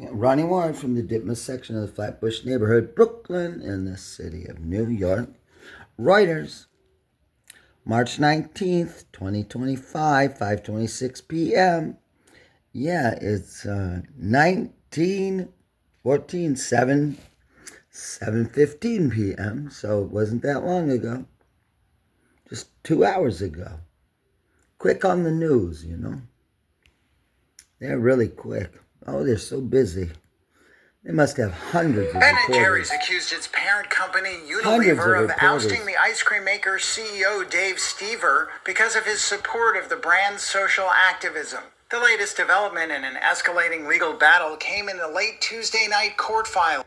Ronnie Ward from the Ditmas section of the Flatbush neighborhood, Brooklyn, in the city of New York. Reuters, March 19th, 2025, 5:26 p.m. Yeah, it's 1914, 7:15 p.m., so it wasn't that long ago. Just 2 hours ago. Quick on the news, you know. They're really quick. Oh, they're so busy. They must have hundreds of reporters. Ben & Jerry's accused its parent company, Unilever, of ousting the ice cream maker's CEO, Dave Stever, because of his support of the brand's social activism. The latest development in an escalating legal battle came in a late Tuesday night court filing.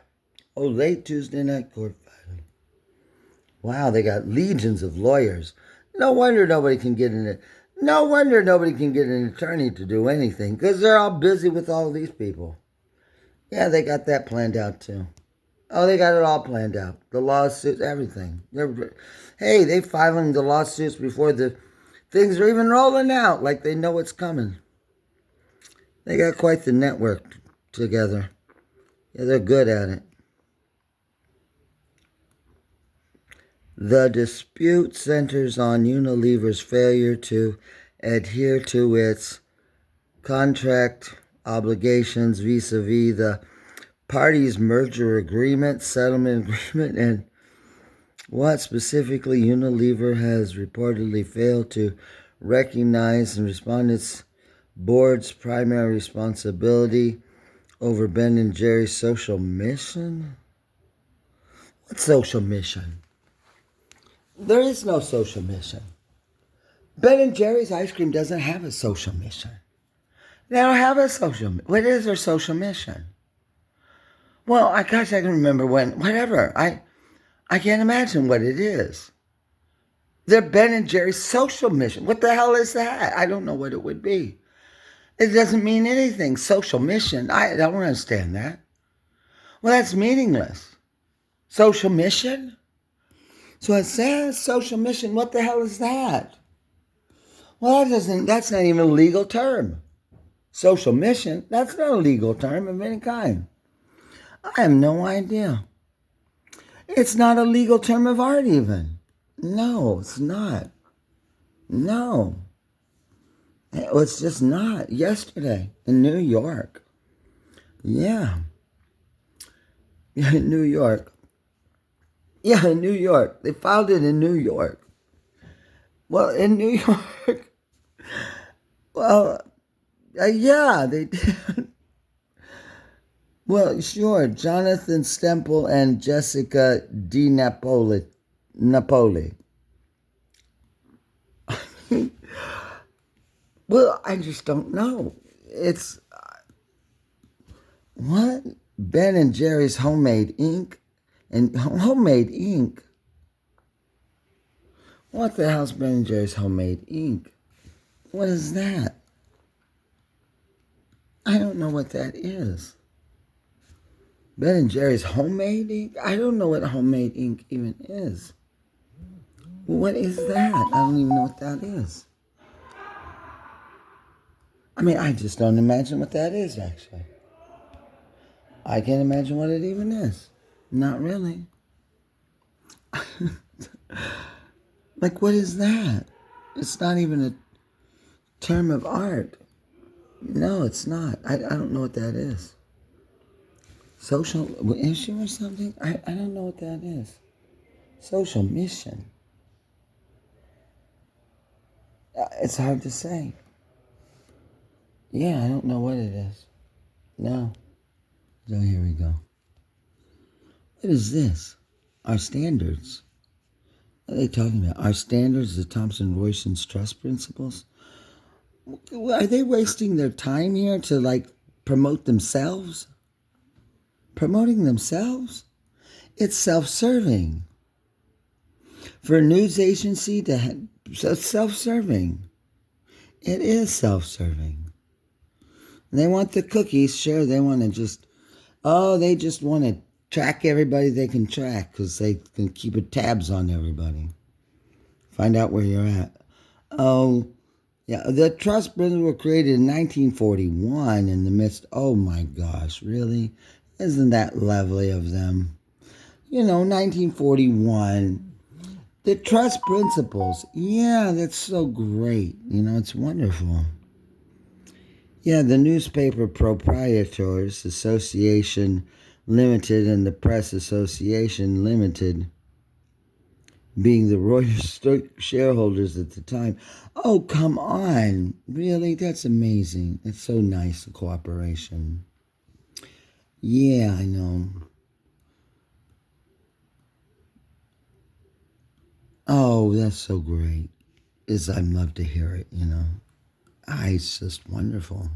Oh, late Tuesday night court filing. Wow, they got legions of lawyers. No wonder nobody can get an attorney to do anything, because they're all busy with all these people. Yeah, they got that planned out too. Oh, they got it all planned out. The lawsuits, everything. They filing the lawsuits before the things are even rolling out, like they know what's coming. They got quite the network together. Yeah, they're good at it. The dispute centers on Unilever's failure to adhere to its contract obligations vis-a-vis the parties' merger agreement, settlement agreement, and what specifically Unilever has reportedly failed to recognize and respond to its board's primary responsibility over Ben & Jerry's social mission? What social mission? There is no social mission. Ben & Jerry's ice cream doesn't have a social mission. They don't have a social mission. What is their social mission? Well, I can remember when, whatever. I can't imagine what it is. Their Ben & Jerry's social mission. What the hell is that? I don't know what it would be. It doesn't mean anything. Social mission. I don't understand that. Well, that's meaningless. Social mission? So it says social mission. What the hell is that? Well, that's not even a legal term. Social mission, that's not a legal term of any kind. I have no idea. It's not a legal term of art even. No, it's not. No. It's just not. Yesterday in New York. Yeah. In New York. Yeah, in New York. They filed it in New York. Well, in New York. Well, yeah, they did. Well, sure. Jonathan Stemple and Jessica Di Napoli. Well, I just don't know. It's what? Ben & Jerry's homemade ink? And homemade ink? What the hell's Ben & Jerry's homemade ink? What is that? I don't know what that is. Ben & Jerry's homemade ink? I don't know what homemade ink even is. What is that? I don't even know what that is. I mean, I just don't imagine what that is, actually. I can't imagine what it even is. Not really. Like, what is that? It's not even a term of art. No, it's not. I don't know what that is. Social issue or something? I don't know what that is. Social mission. It's hard to say. Yeah, I don't know what it is. No. So here we go. What is this? Our standards. What are they talking about? Our standards, the Thomson Reuters Trust Principles? Are they wasting their time here to, promote themselves? Promoting themselves? It's self-serving. For a news agency it's self-serving. It is self-serving. They want the cookies, sure. They want to they just want to track everybody they can track because they can keep tabs on everybody. Find out where you're at. Oh, Yeah, the trust principles were created in 1941 in the midst. Oh my gosh, really? Isn't that lovely of them? 1941. The trust principles. Yeah, that's so great. It's wonderful. Yeah, the Newspaper Proprietors Association Limited and the Press Association Limited being the Reuters shareholders at the time. Oh, come on. Really? That's amazing. It's so nice, the cooperation. Yeah, I know. Oh, that's so great. I'd love to hear it, It's just wonderful.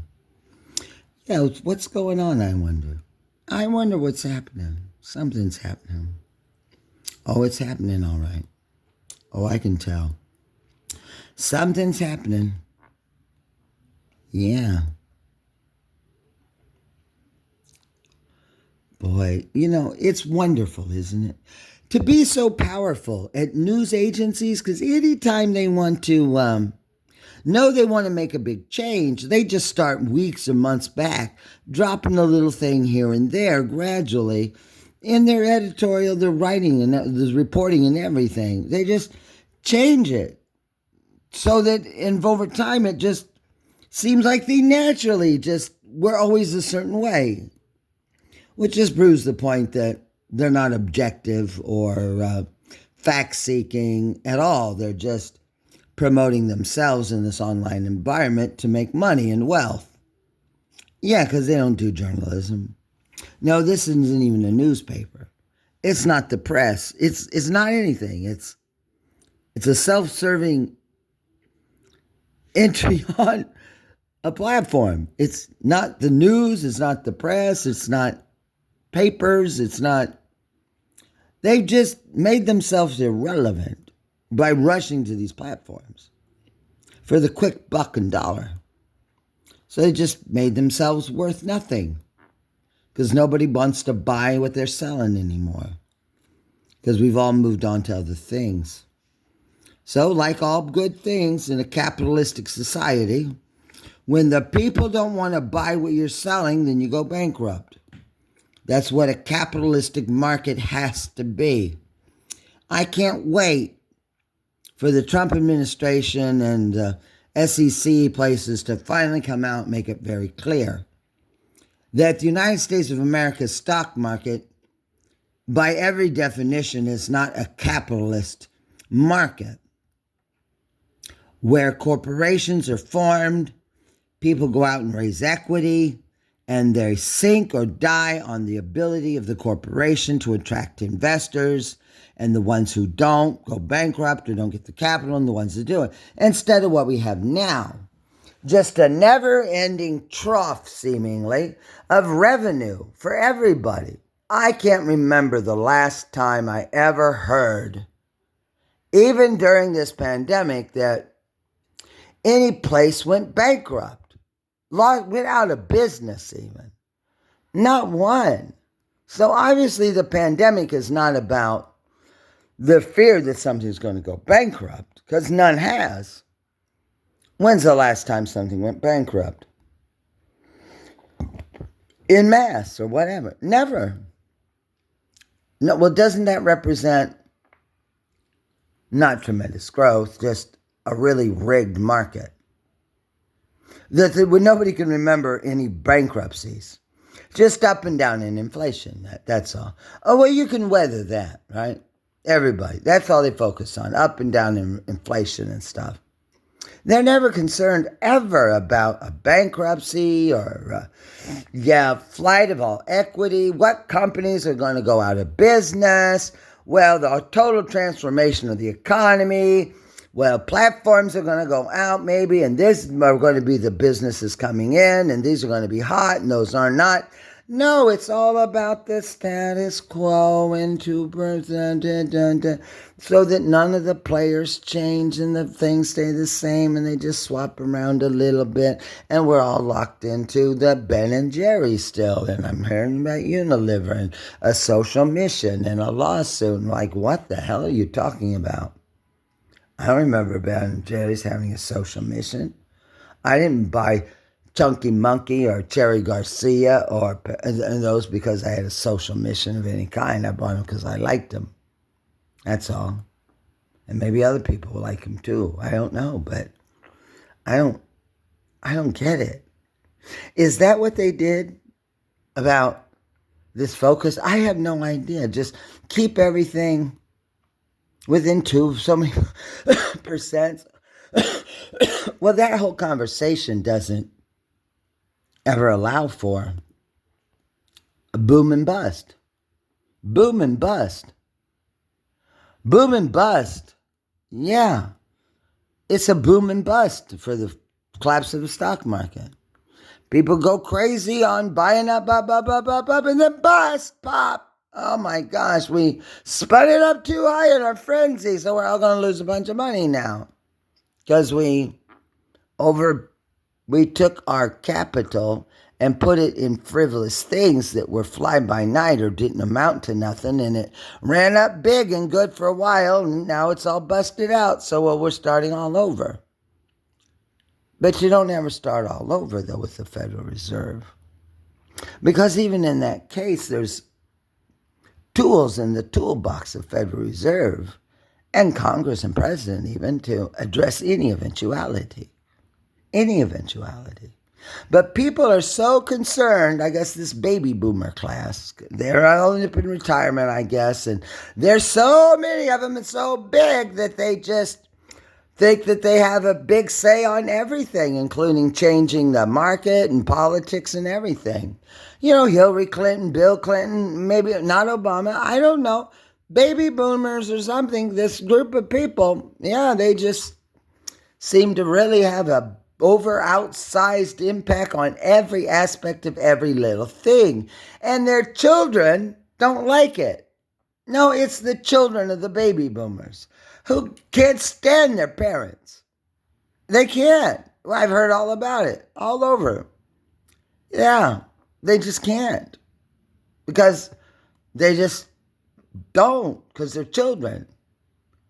Yeah, what's going on, I wonder? I wonder what's happening. Something's happening. Oh, it's happening all right. Oh, I can tell. Something's happening. Yeah. Boy, it's wonderful, isn't it? To be so powerful at news agencies, because anytime they want to they want to make a big change, they just start weeks or months back, dropping a little thing here and there gradually in their editorial, their writing, and the reporting and everything. They just change it so that over time it just seems like they naturally just were always a certain way, which just proves the point that they're not objective or fact-seeking at all. They're just promoting themselves in this online environment to make money and wealth. Yeah, because they don't do journalism. No, this isn't even a newspaper. It's not the press. It's not anything. It's a self-serving entry on a platform. It's not the news. It's not the press. It's not papers. It's not. They've just made themselves irrelevant by rushing to these platforms for the quick buck and dollar. So they just made themselves worth nothing because nobody wants to buy what they're selling anymore because we've all moved on to other things. So like all good things in a capitalistic society, when the people don't want to buy what you're selling, then you go bankrupt. That's what a capitalistic market has to be. I can't wait for the Trump administration and SEC places to finally come out and make it very clear that the United States of America's stock market, by every definition, is not a capitalist market where corporations are formed, people go out and raise equity, and they sink or die on the ability of the corporation to attract investors, and the ones who don't go bankrupt or don't get the capital, and the ones that do it. Instead of what we have now, just a never-ending trough, seemingly, of revenue for everybody. I can't remember the last time I ever heard, even during this pandemic, that any place went bankrupt, went out of business even. Not one. So obviously the pandemic is not about the fear that something's going to go bankrupt, because none has. When's the last time something went bankrupt? En masse or whatever. Never. No, well, doesn't that represent not tremendous growth, just a really rigged market? That nobody can remember any bankruptcies. Just up and down in inflation, that's all. Oh, well, you can weather that, right? Everybody. That's all they focus on, up and down in inflation and stuff. They're never concerned ever about a bankruptcy or, flight of all equity, what companies are going to go out of business, well, the total transformation of the economy, well, platforms are going to go out maybe, and this are going to be the businesses coming in, and these are going to be hot, and those are not. No, it's all about the status quo and 2%, so that none of the players change and the things stay the same and they just swap around a little bit, and we're all locked into the Ben and Jerry still, and I'm hearing about Unilever and a social mission and a lawsuit, and like, what the hell are you talking about? I don't remember Ben and Jerry's having a social mission. I didn't buy Chunky Monkey or Cherry Garcia and those because I had a social mission of any kind. I bought them because I liked them. That's all. And maybe other people will like them too. I don't know, but I don't get it. Is that what they did about this focus? I have no idea. Just keep everything within so many percent. Well, that whole conversation doesn't ever allow for a boom and bust. Boom and bust. Boom and bust. Yeah. It's a boom and bust for the collapse of the stock market. People go crazy on buying up, and then bust, pop. Oh my gosh, we spun it up too high in our frenzy, so we're all going to lose a bunch of money now. Because we took our capital and put it in frivolous things that were fly by night or didn't amount to nothing, and it ran up big and good for a while, and now it's all busted out, so we're starting all over. But you don't ever start all over, though, with the Federal Reserve. Because even in that case, there's tools in the toolbox of Federal Reserve and Congress and President even to address any eventuality. Any eventuality. But people are so concerned, I guess this baby boomer class, they're all up in retirement, I guess, and there's so many of them and so big that they just think that they have a big say on everything, including changing the market and politics and everything. You know, Hillary Clinton, Bill Clinton, maybe not Obama, I don't know. Baby boomers or something, this group of people, yeah, they just seem to really have a outsized impact on every aspect of every little thing. And their children don't like it. No, it's the children of the baby boomers who can't stand their parents. They can't. Well, I've heard all about it, all over. Yeah, they just can't. Because they just don't, because they're children.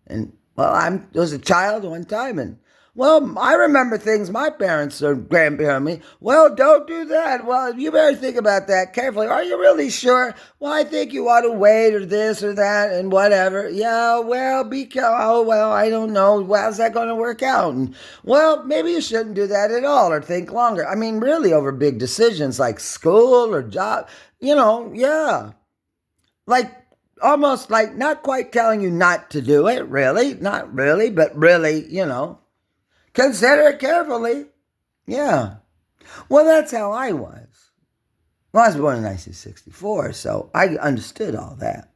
And, well, I was a child one time, and, well, I remember things my parents or grandparents me. Well, don't do that. Well, you better think about that carefully. Are you really sure? Well, I think you ought to wait or this or that and whatever. Yeah, well, be careful. Oh, well, I don't know. Well, how's that going to work out? And, well, maybe you shouldn't do that at all or think longer. I mean, really over big decisions like school or job, yeah. Like, almost like not quite telling you not to do it, really. Not really, but really, consider it carefully. Yeah. Well, that's how I was. Well, I was born in 1964, so I understood all that.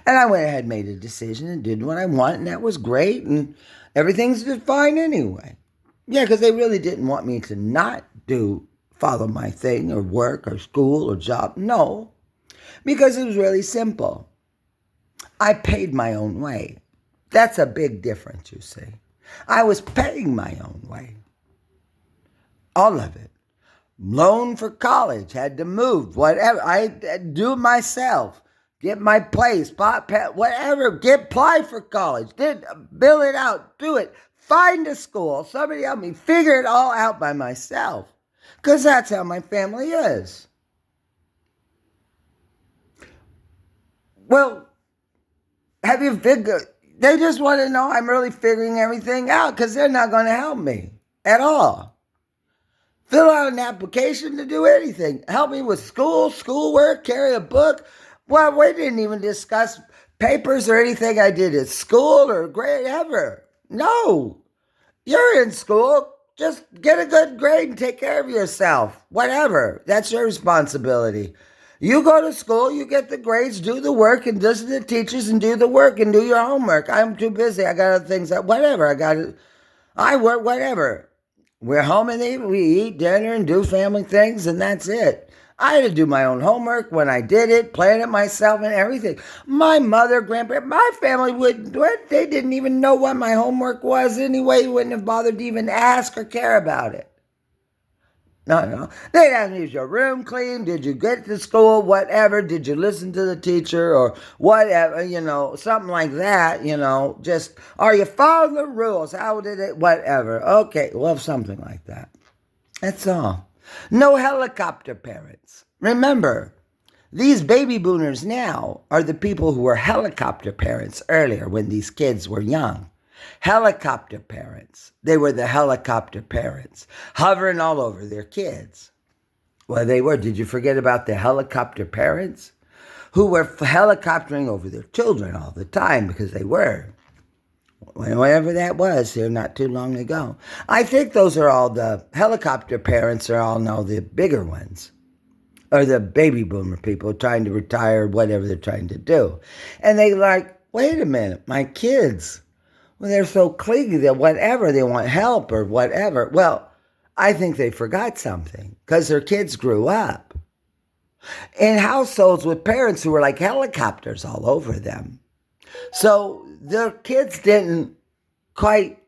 And I went ahead and made a decision and did what I want, and that was great, and everything's fine anyway. Yeah, because they really didn't want me to not follow my thing or work or school or job. No, because it was really simple. I paid my own way. That's a big difference, you see. I was paying my own way. All of it. Loan for college, had to move, whatever. I do it myself. Get my place, whatever. Apply for college. Bill it out, do it. Find a school. Somebody help me figure it all out by myself. Because that's how my family is. Well, have you figured? They just want to know I'm really figuring everything out because they're not going to help me at all. Fill out an application to do anything. Help me with schoolwork, carry a book. Well, we didn't even discuss papers or anything I did at school or grade ever. No. You're in school. Just get a good grade and take care of yourself. Whatever. That's your responsibility. You go to school, you get the grades, do the work, and listen to the teachers and do the work and do your homework. I'm too busy. I got other things. Whatever. I work, whatever. We're home and we eat dinner and do family things, and that's it. I had to do my own homework when I did it, plan it myself and everything. My mother, grandparents, my family they didn't even know what my homework was anyway. Wouldn't have bothered to even ask or care about it. No. They'd ask me, is your room clean? Did you get to school? Whatever. Did you listen to the teacher? Or whatever, something like that, just, are you following the rules? How did it, whatever. Okay, well, something like that. That's all. No helicopter parents. Remember, these baby boomers now are the people who were helicopter parents earlier when these kids were young. Helicopter parents. They were the helicopter parents, hovering all over their kids. Well, they were. Did you forget about the helicopter parents who were helicoptering over their children all the time because they were? Whatever that was here not too long ago. I think those are all the helicopter parents are all now the bigger ones. Or the baby boomer people trying to retire, whatever they're trying to do. And they like, wait a minute, my kids, well, they're so clingy that whatever, they want help or whatever. Well, I think they forgot something because their kids grew up in households with parents who were like helicopters all over them. So their kids didn't quite,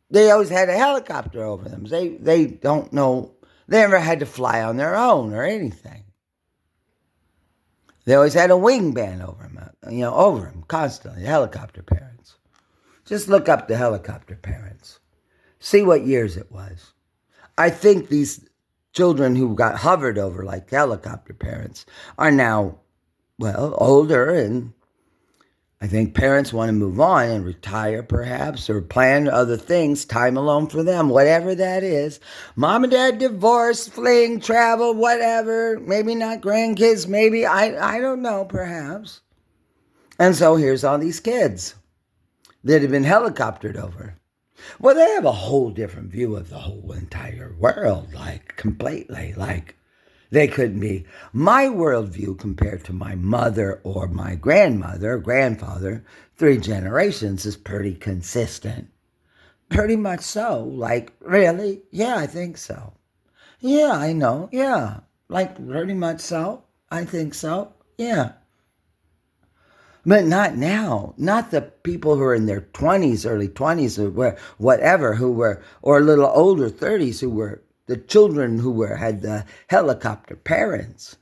they always had a helicopter over them. They don't know, they never had to fly on their own or anything. They always had a wingman over them, constantly, helicopter parents. Just look up the helicopter parents. See what years it was. I think these children who got hovered over like helicopter parents are now, older, and I think parents want to move on and retire perhaps or plan other things, time alone for them, whatever that is. Mom and dad divorce, fling, travel, whatever. Maybe not grandkids, maybe, I don't know, perhaps. And so here's all these kids that have been helicoptered over. Well, they have a whole different view of the whole entire world, like completely, like they couldn't be. My worldview compared to my mother or my grandmother or grandfather, 3 generations, is pretty consistent. Pretty much so. Like, really? Yeah, I think so. Yeah, I know. Yeah. Like, pretty much so. I think so. Yeah. But not now. Not the people who are in their 20s, early 20s, or whatever, or a little older, 30s, who were the children who had the helicopter parents.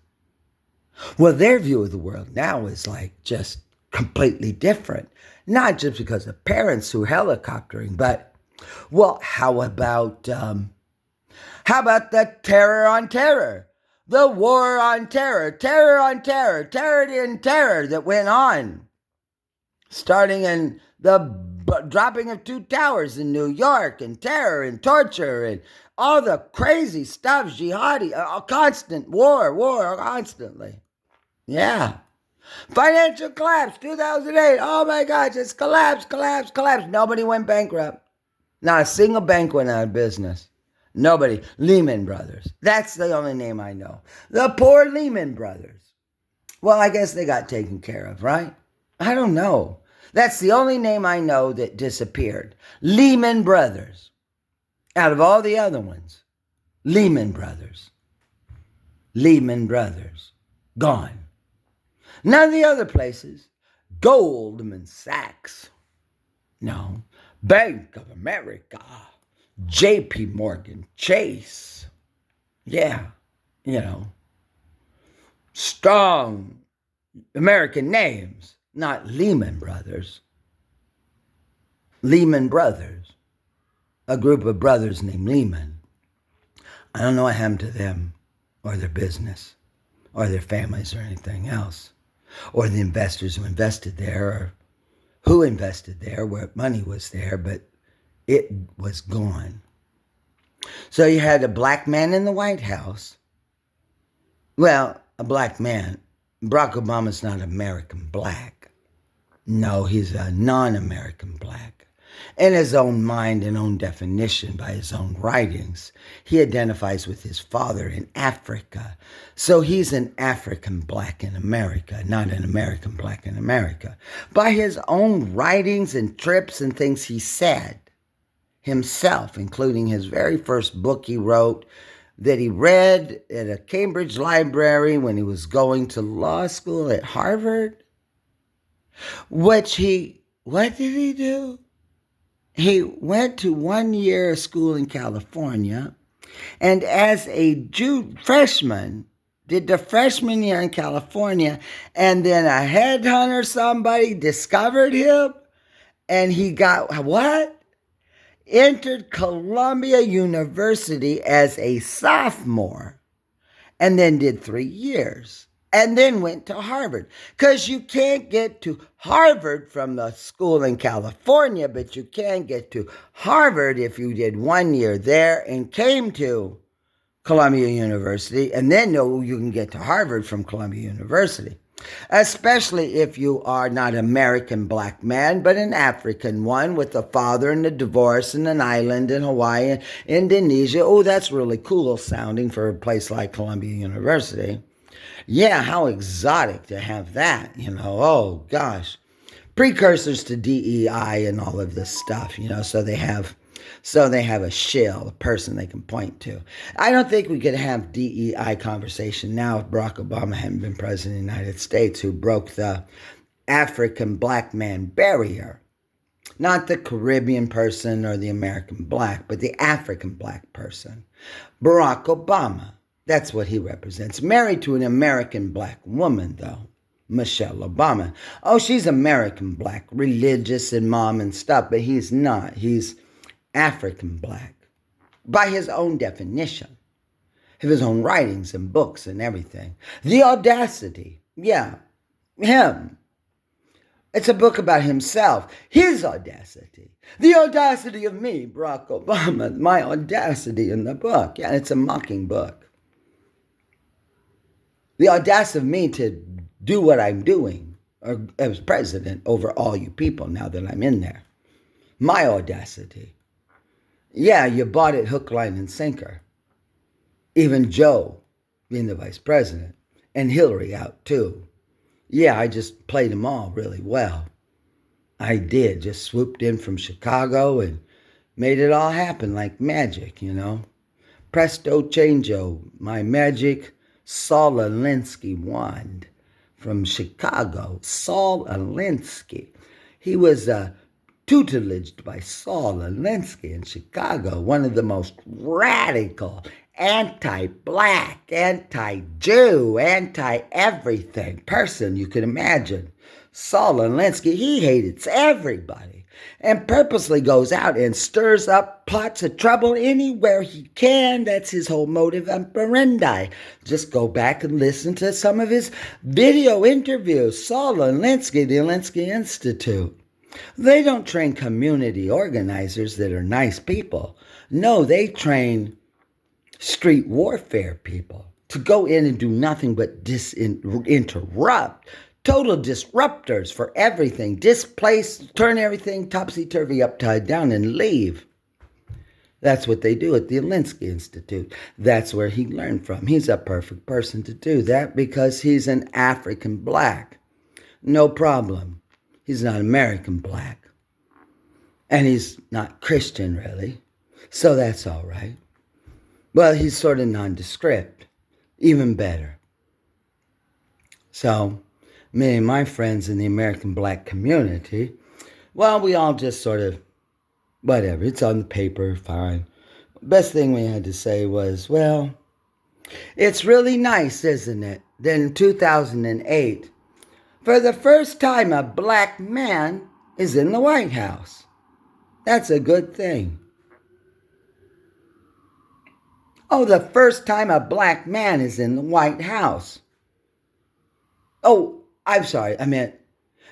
Well, their view of the world now is like just completely different. Not just because of parents who are helicoptering, but, how about the terror on terror? The war on terror, terror on terror, terror in terror that went on. Starting in the dropping of 2 towers in New York, and terror and torture and all the crazy stuff, jihadi, constant war, constantly. Yeah. Financial collapse, 2008. Oh my God, just collapse. Nobody went bankrupt. Not a single bank went out of business. Nobody. Lehman Brothers. That's the only name I know. The poor Lehman Brothers. Well, I guess they got taken care of, right? I don't know. That's the only name I know that disappeared. Lehman Brothers. Out of all the other ones. Lehman Brothers. Lehman Brothers. Gone. None of the other places. Goldman Sachs. No. Bank of America. J.P. Morgan Chase. Yeah, strong American names, not Lehman Brothers. Lehman Brothers, a group of brothers named Lehman. I don't know what happened to them or their business or their families or anything else, or the investors who invested there or who invested there, where money was there, but it was gone. So you had a black man in the White House. Well, a black man. Barack Obama's not American black. No, he's a non-American black. In his own mind and own definition, by his own writings, he identifies with his father in Africa. So he's an African black in America, not an American black in America. By his own writings and trips and things he said himself, including his very first book he wrote that he read at a Cambridge library when he was going to law school at Harvard, what did he do? He went to 1 year of school in California. And as a freshman, did the freshman year in California, and then a headhunter, somebody discovered him, and he got what? Entered Columbia University as a sophomore, and then did 3 years, and then went to Harvard. Because you can't get to Harvard from the school in California, but you can get to Harvard if you did 1 year there and came to Columbia University, and then know you can get to Harvard from Columbia University. Especially if you are not an American black man, but an African one with a father and a divorce and an island in Hawaii and Indonesia. Oh, that's really cool sounding for a place like Columbia University. Yeah, how exotic to have that, Oh, gosh. Precursors to DEI and all of this stuff, so they have a shill, a person they can point to. I don't think we could have DEI conversation now if Barack Obama hadn't been president of the United States, who broke the African black man barrier. Not the Caribbean person or the American black, but the African black person. Barack Obama, that's what he represents. Married to an American black woman, though. Michelle Obama. Oh, she's American black, religious and mom and stuff, but he's not. He's African black, by his own definition, of his own writings and books and everything. The audacity, yeah, him. It's a book about himself, his audacity. The audacity of me, Barack Obama, my audacity in the book. Yeah, it's a mocking book. The audacity of me to do what I'm doing as president over all you people now that I'm in there. My audacity. Yeah, you bought it hook, line, and sinker. Even Joe being the vice president. And Hillary out too. Yeah, I just played them all really well. I did. Just swooped in from Chicago and made it all happen like magic, Presto changeo, my magic Saul Alinsky wand from Chicago. Saul Alinsky. He was tutelaged by Saul Alinsky in Chicago, one of the most radical, anti-black, anti-Jew, anti-everything person you could imagine. Saul Alinsky, he hates everybody and purposely goes out and stirs up pots of trouble anywhere he can. That's his whole modus operandi. Just go back and listen to some of his video interviews. Saul Alinsky, the Alinsky Institute. They don't train community organizers that are nice people. No, they train street warfare people to go in and do nothing but interrupt. Total disruptors for everything. Displace, turn everything topsy-turvy, upside down, and leave. That's what they do at the Alinsky Institute. That's where he learned from. He's a perfect person to do that because he's an African black. No problem. He's not American black. And he's not Christian, really. So that's all right. Well, he's sort of nondescript. Even better. So, me and my friends in the American black community, well, we all just sort of, whatever, it's on the paper, fine. Best thing we had to say was, well, it's really nice, isn't it, that in 2008, for the first time, a black man is in the White House. That's a good thing. Oh, the first time a black man is in the White House. Oh, I'm sorry,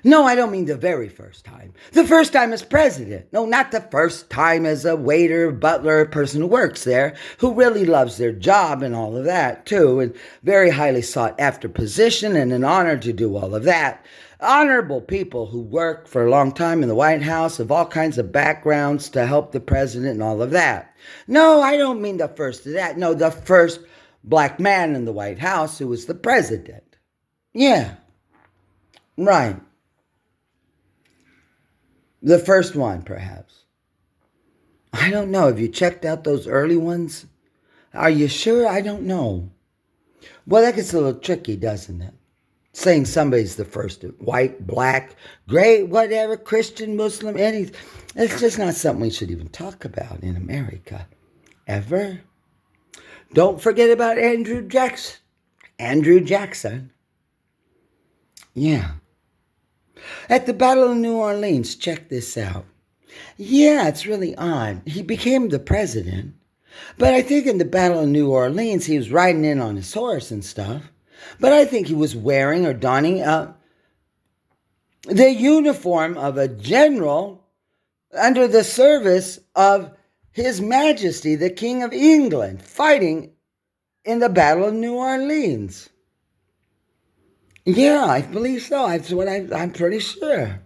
no, I don't mean the very first time. The first time as president. No, not the first time as a waiter, butler, person who works there, who really loves their job and all of that, too, and very highly sought after position and an honor to do all of that. Honorable people who work for a long time in the White House of all kinds of backgrounds to help the president and all of that. No, I don't mean the first of that. No, the first black man in the White House who was the president. Yeah, right. The first one, perhaps. I don't know. Have you checked out those early ones? Are you sure? I don't know. Well, that gets a little tricky, doesn't it? Saying somebody's the first white, black, gray, whatever, Christian, Muslim, anything. It's just not something we should even talk about in America. Ever. Don't forget about Andrew Jackson. Andrew Jackson. Yeah. At the Battle of New Orleans, check this out. Yeah, it's really odd. He became the president, but I think in the Battle of New Orleans, he was riding in on his horse and stuff. But I think he was wearing or donning the uniform of a general under the service of His Majesty, the King of England, fighting in the Battle of New Orleans. Yeah, I believe so. That's what I'm pretty sure.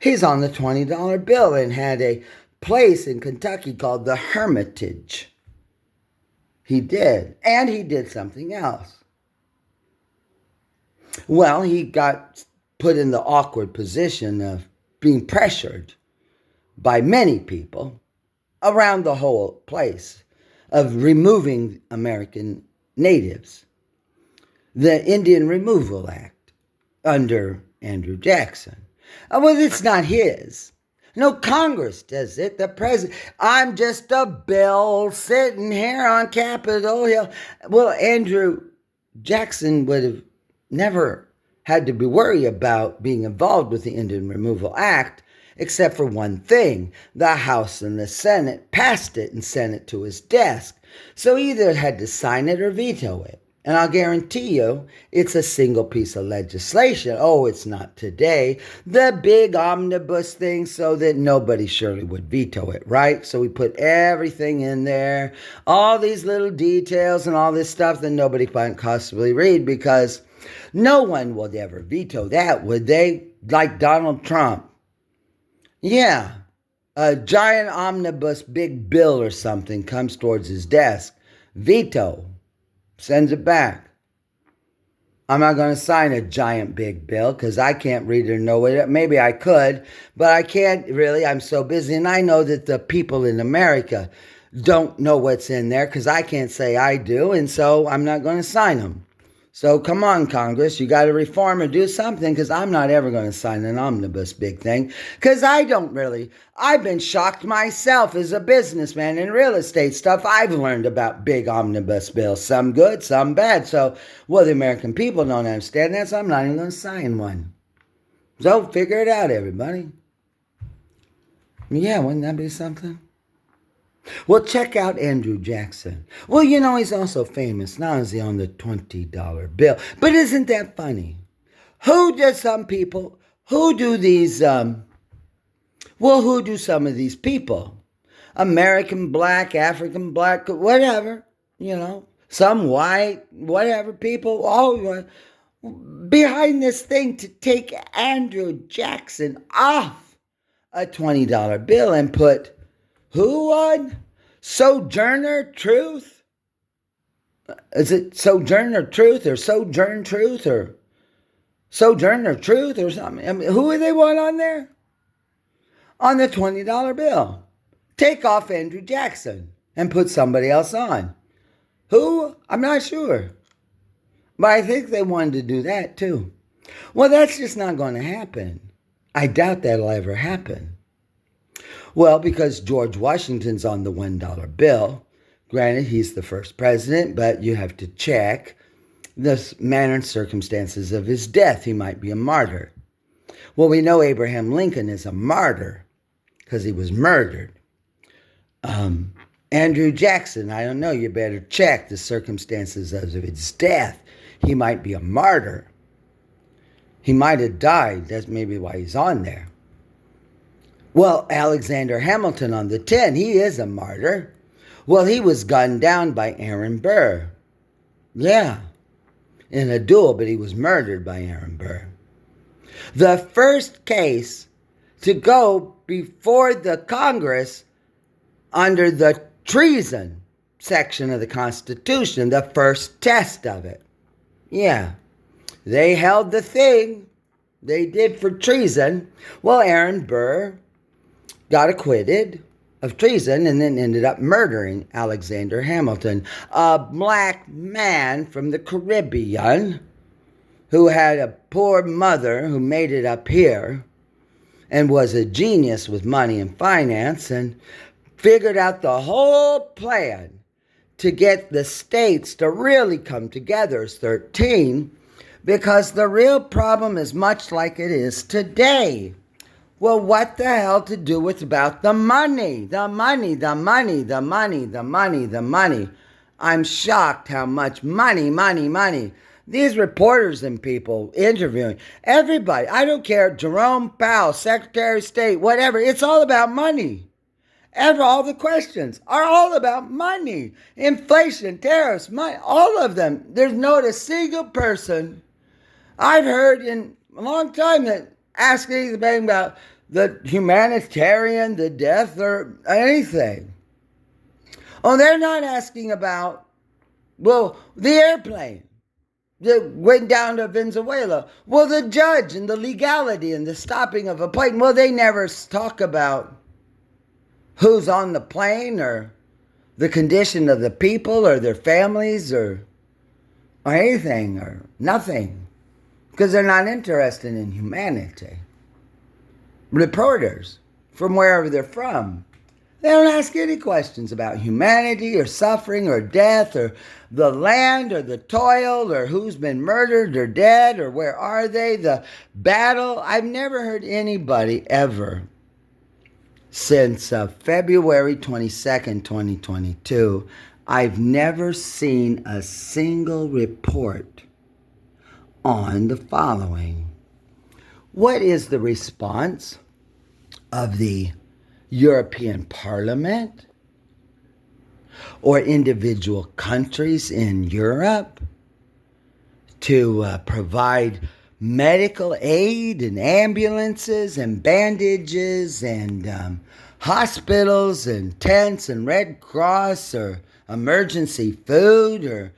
He's on the $20 bill and had a place in Kentucky called the Hermitage. He did. And he did something else. Well, he got put in the awkward position of being pressured by many people around the whole place of removing American natives. The Indian Removal Act under Andrew Jackson. Well, it's not his. No, Congress does it. The president. I'm just a bill sitting here on Capitol Hill. Well, Andrew Jackson would have never had to be worried about being involved with the Indian Removal Act, except for one thing. The House and the Senate passed it and sent it to his desk. So he either had to sign it or veto it. And I'll guarantee you, it's a single piece of legislation. Oh, it's not today. The big omnibus thing so that nobody surely would veto it, right? So we put everything in there, all these little details and all this stuff that nobody can possibly read because no one would ever veto that, would they? Like Donald Trump. Yeah, a giant omnibus big bill or something comes towards his desk. Veto. Sends it back. I'm not going to sign a giant big bill because I can't read or know it. Maybe I could, but I can't really. I'm so busy. And I know that the people in America don't know what's in there because I can't say I do. And so I'm not going to sign them. So come on, Congress, you got to reform or do something because I'm not ever going to sign an omnibus big thing because I don't really. I've been shocked myself as a businessman in real estate stuff. I've learned about big omnibus bills, some good, some bad. So, well, the American people don't understand that, so I'm not even going to sign one. So figure it out, everybody. Yeah, wouldn't that be something? Well, check out Andrew Jackson. Well, you know, he's also famous. Not only on the $20 bill. But isn't that funny? Who do some of these people? American black, African black, whatever, you know. Some white, whatever people, all behind this thing to take Andrew Jackson off a $20 bill and put who on? Sojourner Truth? Is it Sojourner Truth or Sojourn Truth or Sojourner Truth or something? I mean, who do they want on there? On the $20 bill. Take off Andrew Jackson and put somebody else on. Who? I'm not sure. But I think they wanted to do that too. Well, that's just not going to happen. I doubt that'll ever happen. Well, because George Washington's on the $1 bill. Granted, he's the first president, but you have to check the manner and circumstances of his death. He might be a martyr. Well, we know Abraham Lincoln is a martyr because he was murdered. Andrew Jackson, I don't know. You better check the circumstances of his death. He might be a martyr. He might have died. That's maybe why he's on there. Well, Alexander Hamilton on the 10, he is a martyr. Well, he was gunned down by Aaron Burr. Yeah, in a duel, but he was murdered by Aaron Burr. The first case to go before the Congress under the treason section of the Constitution, the first test of it. Yeah, they held the thing. They did for treason. Well, Aaron Burr got acquitted of treason and then ended up murdering Alexander Hamilton, a black man from the Caribbean who had a poor mother who made it up here and was a genius with money and finance and figured out the whole plan to get the states to really come together as 13, because the real problem is much like it is today. Well, what the hell to do with about the money? The money, the money, the money, the money, the money. I'm shocked how much money, money, money. These reporters and people interviewing, everybody, I don't care, Jerome Powell, Secretary of State, whatever, it's all about money. All the questions are all about money. Inflation, tariffs, money, all of them. There's not a single person I've heard in a long time that ask anything about the humanitarian, the death, or anything. Oh, they're not asking about, well, the airplane that went down to Venezuela. Well, the judge and the legality and the stopping of a plane. Well, they never talk about who's on the plane or the condition of the people or their families or anything or nothing, because they're not interested in humanity. Reporters from wherever they're from, they don't ask any questions about humanity or suffering or death or the land or the toil or who's been murdered or dead or where are they, the battle. I've never heard anybody ever since February 22nd, 2022, I've never seen a single report on the following. What is the response of the European Parliament or individual countries in Europe to provide medical aid and ambulances and bandages and hospitals and tents and Red Cross or emergency food or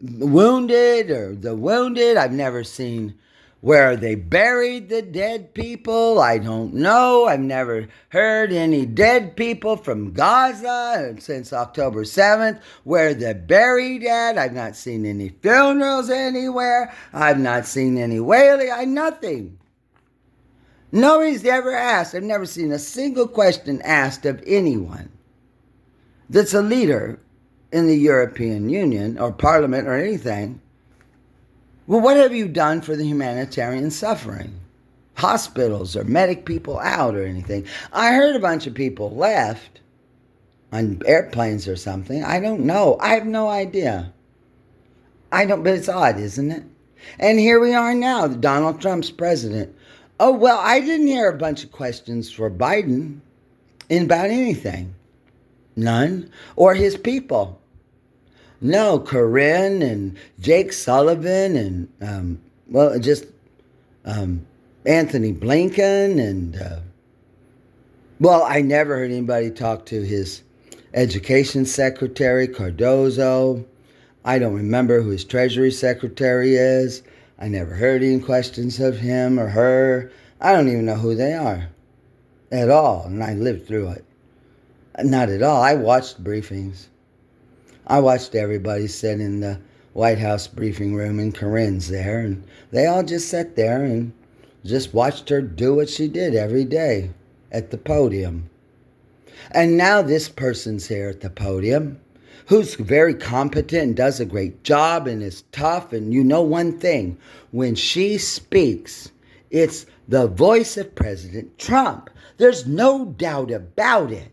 wounded or the wounded? I've never seen where they buried the dead people. I don't know. I've never heard any dead people from Gaza since October 7th, where they're buried at. I've not seen any funerals anywhere. I've not seen any wailing. Nothing. Nobody's ever asked. I've never seen a single question asked of anyone that's a leader in the European Union or Parliament or anything. Well, what have you done for the humanitarian suffering? Hospitals or medic people out or anything? I heard a bunch of people left on airplanes or something. I don't know. I have no idea. But it's odd, isn't it? And here we are now, Donald Trump's president. Oh, well, I didn't hear a bunch of questions for Biden about anything. None. Or his people. No, Corinne and Jake Sullivan and, Anthony Blinken and, I never heard anybody talk to his education secretary, Cardozo. I don't remember who his treasury secretary is. I never heard any questions of him or her. I don't even know who they are at all, and I lived through it. Not at all. I watched briefings. I watched everybody sit in the White House briefing room, and Corinne's there, and they all just sat there and just watched her do what she did every day at the podium. And now this person's here at the podium, who's very competent and does a great job and is tough. And you know one thing, when she speaks, it's the voice of President Trump. There's no doubt about it.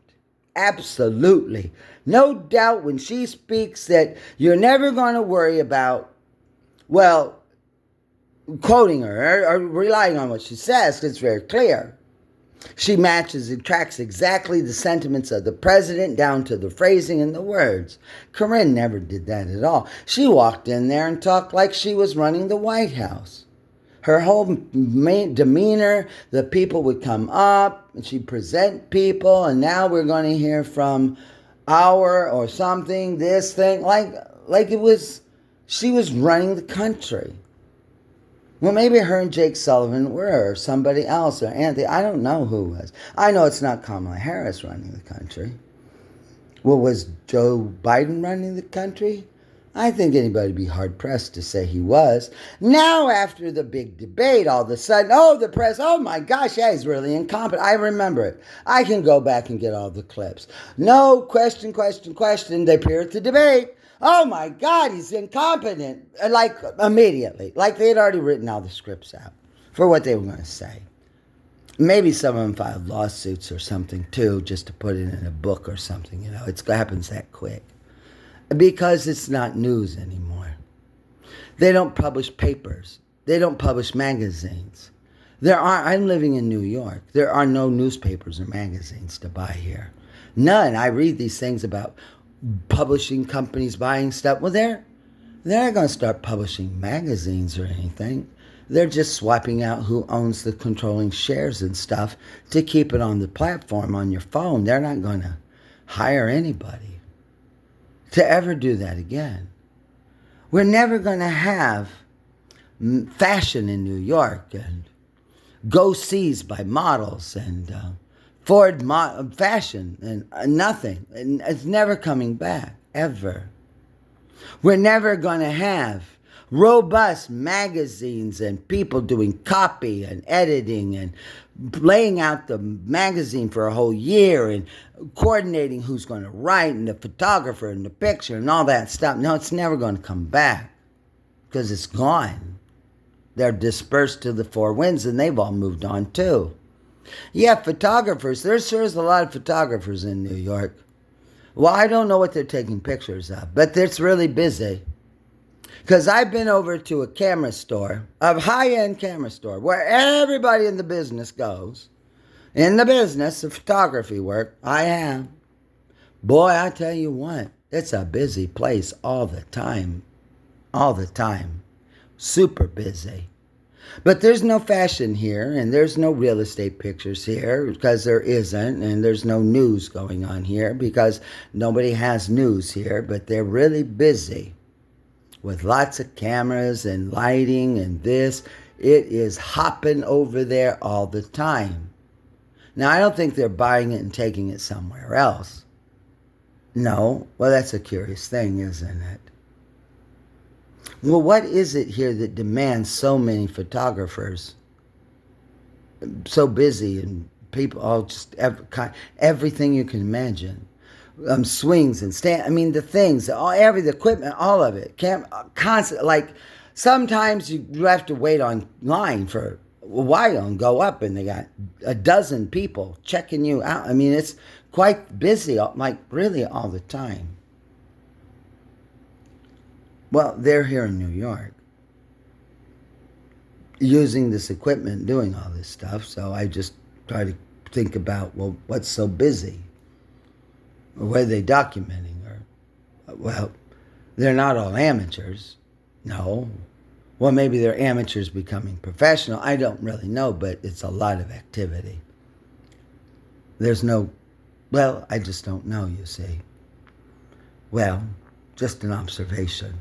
Absolutely. No doubt when she speaks that you're never going to worry about, quoting her or relying on what she says, because it's very clear. She matches and tracks exactly the sentiments of the president down to the phrasing and the words. Corinne never did that at all. She walked in there and talked like she was running the White House. Her whole demeanor, the people would come up and she'd present people, and now we're going to hear from or something, this thing, like it was, she was running the country. Well, maybe her and Jake Sullivan were, or somebody else, or Anthony. I don't know who was. I know it's not Kamala Harris running the country. Well, was Joe Biden running the country? I think anybody would be hard-pressed to say he was. Now, after the big debate, all of a sudden, oh, the press, oh my gosh, yeah, he's really incompetent. I remember it. I can go back and get all the clips. No, question. They appear at the debate. Oh my God, he's incompetent. Like, immediately. Like they had already written all the scripts out for what they were going to say. Maybe some of them filed lawsuits or something, too, just to put it in a book or something. You know, it happens that quick. Because it's not news anymore. They don't publish papers. They don't publish magazines. I'm living in New York. There are no newspapers or magazines to buy here. None. I read these things about publishing companies buying stuff. Well, they're not going to start publishing magazines or anything. They're just swapping out who owns the controlling shares and stuff to keep it on the platform on your phone. They're not going to hire anybody to ever do that again. We're never going to have fashion in New York and go-sees by models and Ford fashion and nothing. And it's never coming back, ever. We're never going to have robust magazines and people doing copy and editing and laying out the magazine for a whole year and coordinating who's going to write and the photographer and the picture and all that stuff. No, it's never going to come back because it's gone. They're dispersed to the four winds and they've all moved on too. Yeah, photographers. There sure is a lot of photographers in New York. Well, I don't know what they're taking pictures of, but it's really busy. Because I've been over to a camera store, a high-end camera store, where everybody in the business goes. In the business of photography work, I am. Boy, I tell you what, it's a busy place all the time. All the time. Super busy. But there's no fashion here, and there's no real estate pictures here, because there isn't, and there's no news going on here, because nobody has news here, but they're really busy. With lots of cameras and lighting and this. It is hopping over there all the time. Now, I don't think they're buying it and taking it somewhere else. No. Well, that's a curious thing, isn't it? Well, what is it here that demands so many photographers? So busy and people all just everything you can imagine. Swings and stand. I mean, the things, the equipment, all of it. Constant. Like sometimes you have to wait online for a while and go up, and they got a dozen people checking you out. I mean, it's quite busy, like really all the time. Well, they're here in New York, using this equipment, doing all this stuff. So I just try to think about, well, what's so busy? Or what are they documenting? Or, well, they're not all amateurs. No. Well, maybe they're amateurs becoming professional. I don't really know, but it's a lot of activity. There's no, well, I just don't know, you see. Well, just an observation.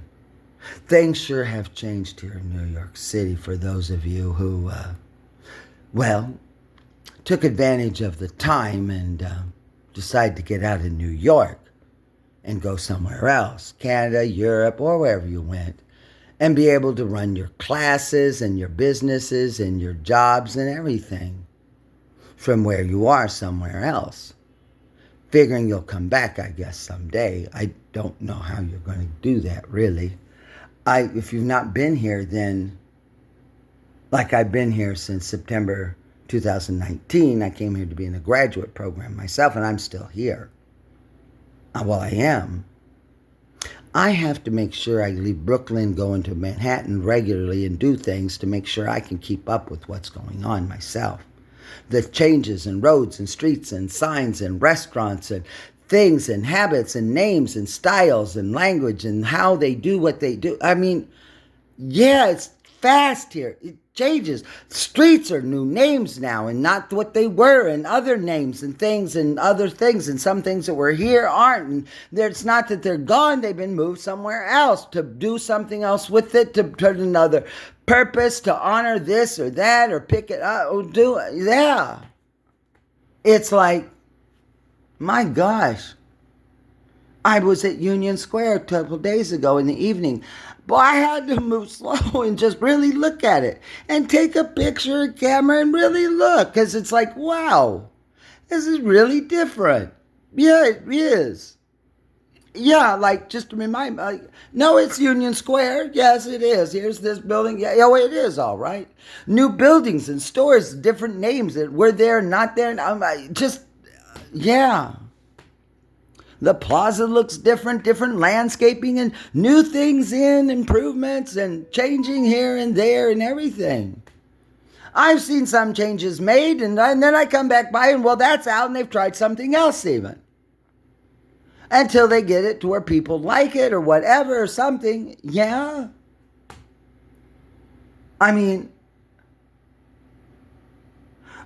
Things sure have changed here in New York City for those of you who, took advantage of the time and decide to get out of New York and go somewhere else, Canada, Europe, or wherever you went, and be able to run your classes and your businesses and your jobs and everything from where you are somewhere else. Figuring you'll come back, I guess, someday. I don't know how you're going to do that, really. If you've not been here, then, like I've been here since September 2019, I came here to be in a graduate program myself, and I'm still here. Well, I am. I have to make sure I leave Brooklyn, go into Manhattan regularly and do things to make sure I can keep up with what's going on myself. The changes in roads and streets and signs and restaurants and things and habits and names and styles and language and how they do what they do. I mean, yeah, it's fast here. It changes. Streets are new names now and not what they were, and other names and things and other things, and some things that were here aren't. And it's not that they're gone. They've been moved somewhere else to do something else with it, to put another purpose, to honor this or that, or pick it up or do it. Yeah. It's like, my gosh. I was at Union Square a couple days ago in the evening. Boy, I had to move slow and just really look at it and take a picture, a camera, and really look, because it's like, wow, this is really different. Yeah, it is. Yeah, like, just to remind me, like, no, it's Union Square. Yes, it is. Here's this building. Yeah, oh, it is, all right. New buildings and stores, different names that we're there, not there. Yeah. The plaza looks different, different landscaping and new things in, improvements and changing here and there and everything. I've seen some changes made, and then I come back by and, well, that's out, and they've tried something else even. Until they get it to where people like it or whatever or something. Yeah. I mean,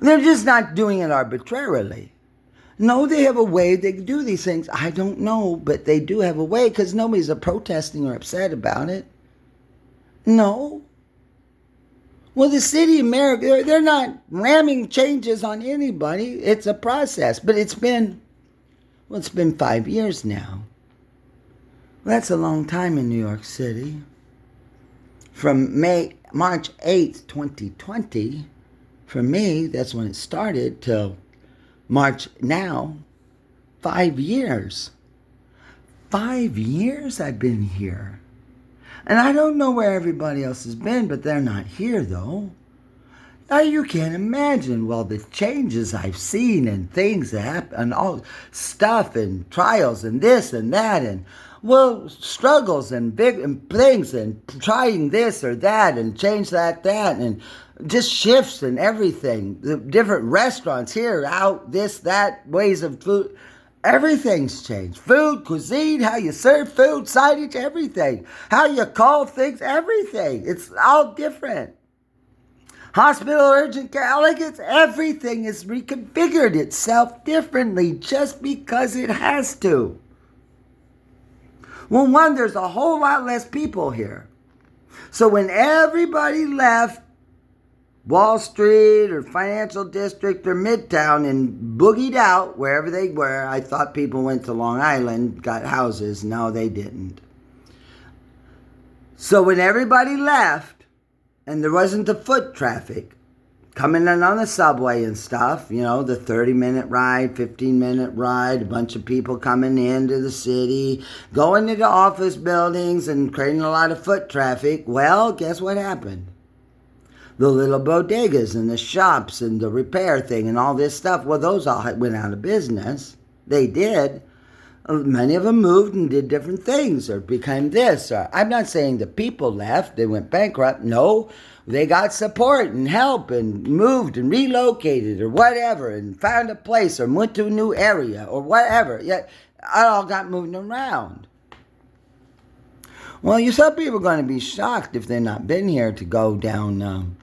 they're just not doing it arbitrarily. No, they have a way they do these things. I don't know, but they do have a way, because nobody's protesting or upset about it. No. Well, the city of America, they're not ramming changes on anybody. It's a process, but it's been 5 years now. Well, that's a long time in New York City. From March 8th, 2020, for me, that's when it started, till March now, 5 years. 5 years I've been here. And I don't know where everybody else has been, but they're not here, though. Now, you can't imagine, well, the changes I've seen and things that happen, and all stuff and trials and this and that, and, well, struggles and big and things and trying this or that and change that, and just shifts and everything. The different restaurants here, out, this, that, ways of food. Everything's changed. Food, cuisine, how you serve food, signage, everything. How you call things, everything. It's all different. Hospital, urgent care, like everything is reconfigured itself differently just because it has to. Well, one, there's a whole lot less people here. So when everybody left Wall Street or Financial District or Midtown and boogied out wherever they were, I thought people went to Long Island, got houses. No, they didn't. So when everybody left, and there wasn't the foot traffic coming in on the subway and stuff, the 30-minute ride, 15-minute ride, a bunch of people coming into the city, going to the office buildings and creating a lot of foot traffic. Well, guess what happened? The little bodegas and the shops and the repair thing and all this stuff, well, those all went out of business. They did. Many of them moved and did different things or became this. I'm not saying the people left, they went bankrupt. No, they got support and help and moved and relocated or whatever and found a place or went to a new area or whatever. Yet it all got moved around. Well, some people are going to be shocked if they've not been here to go down,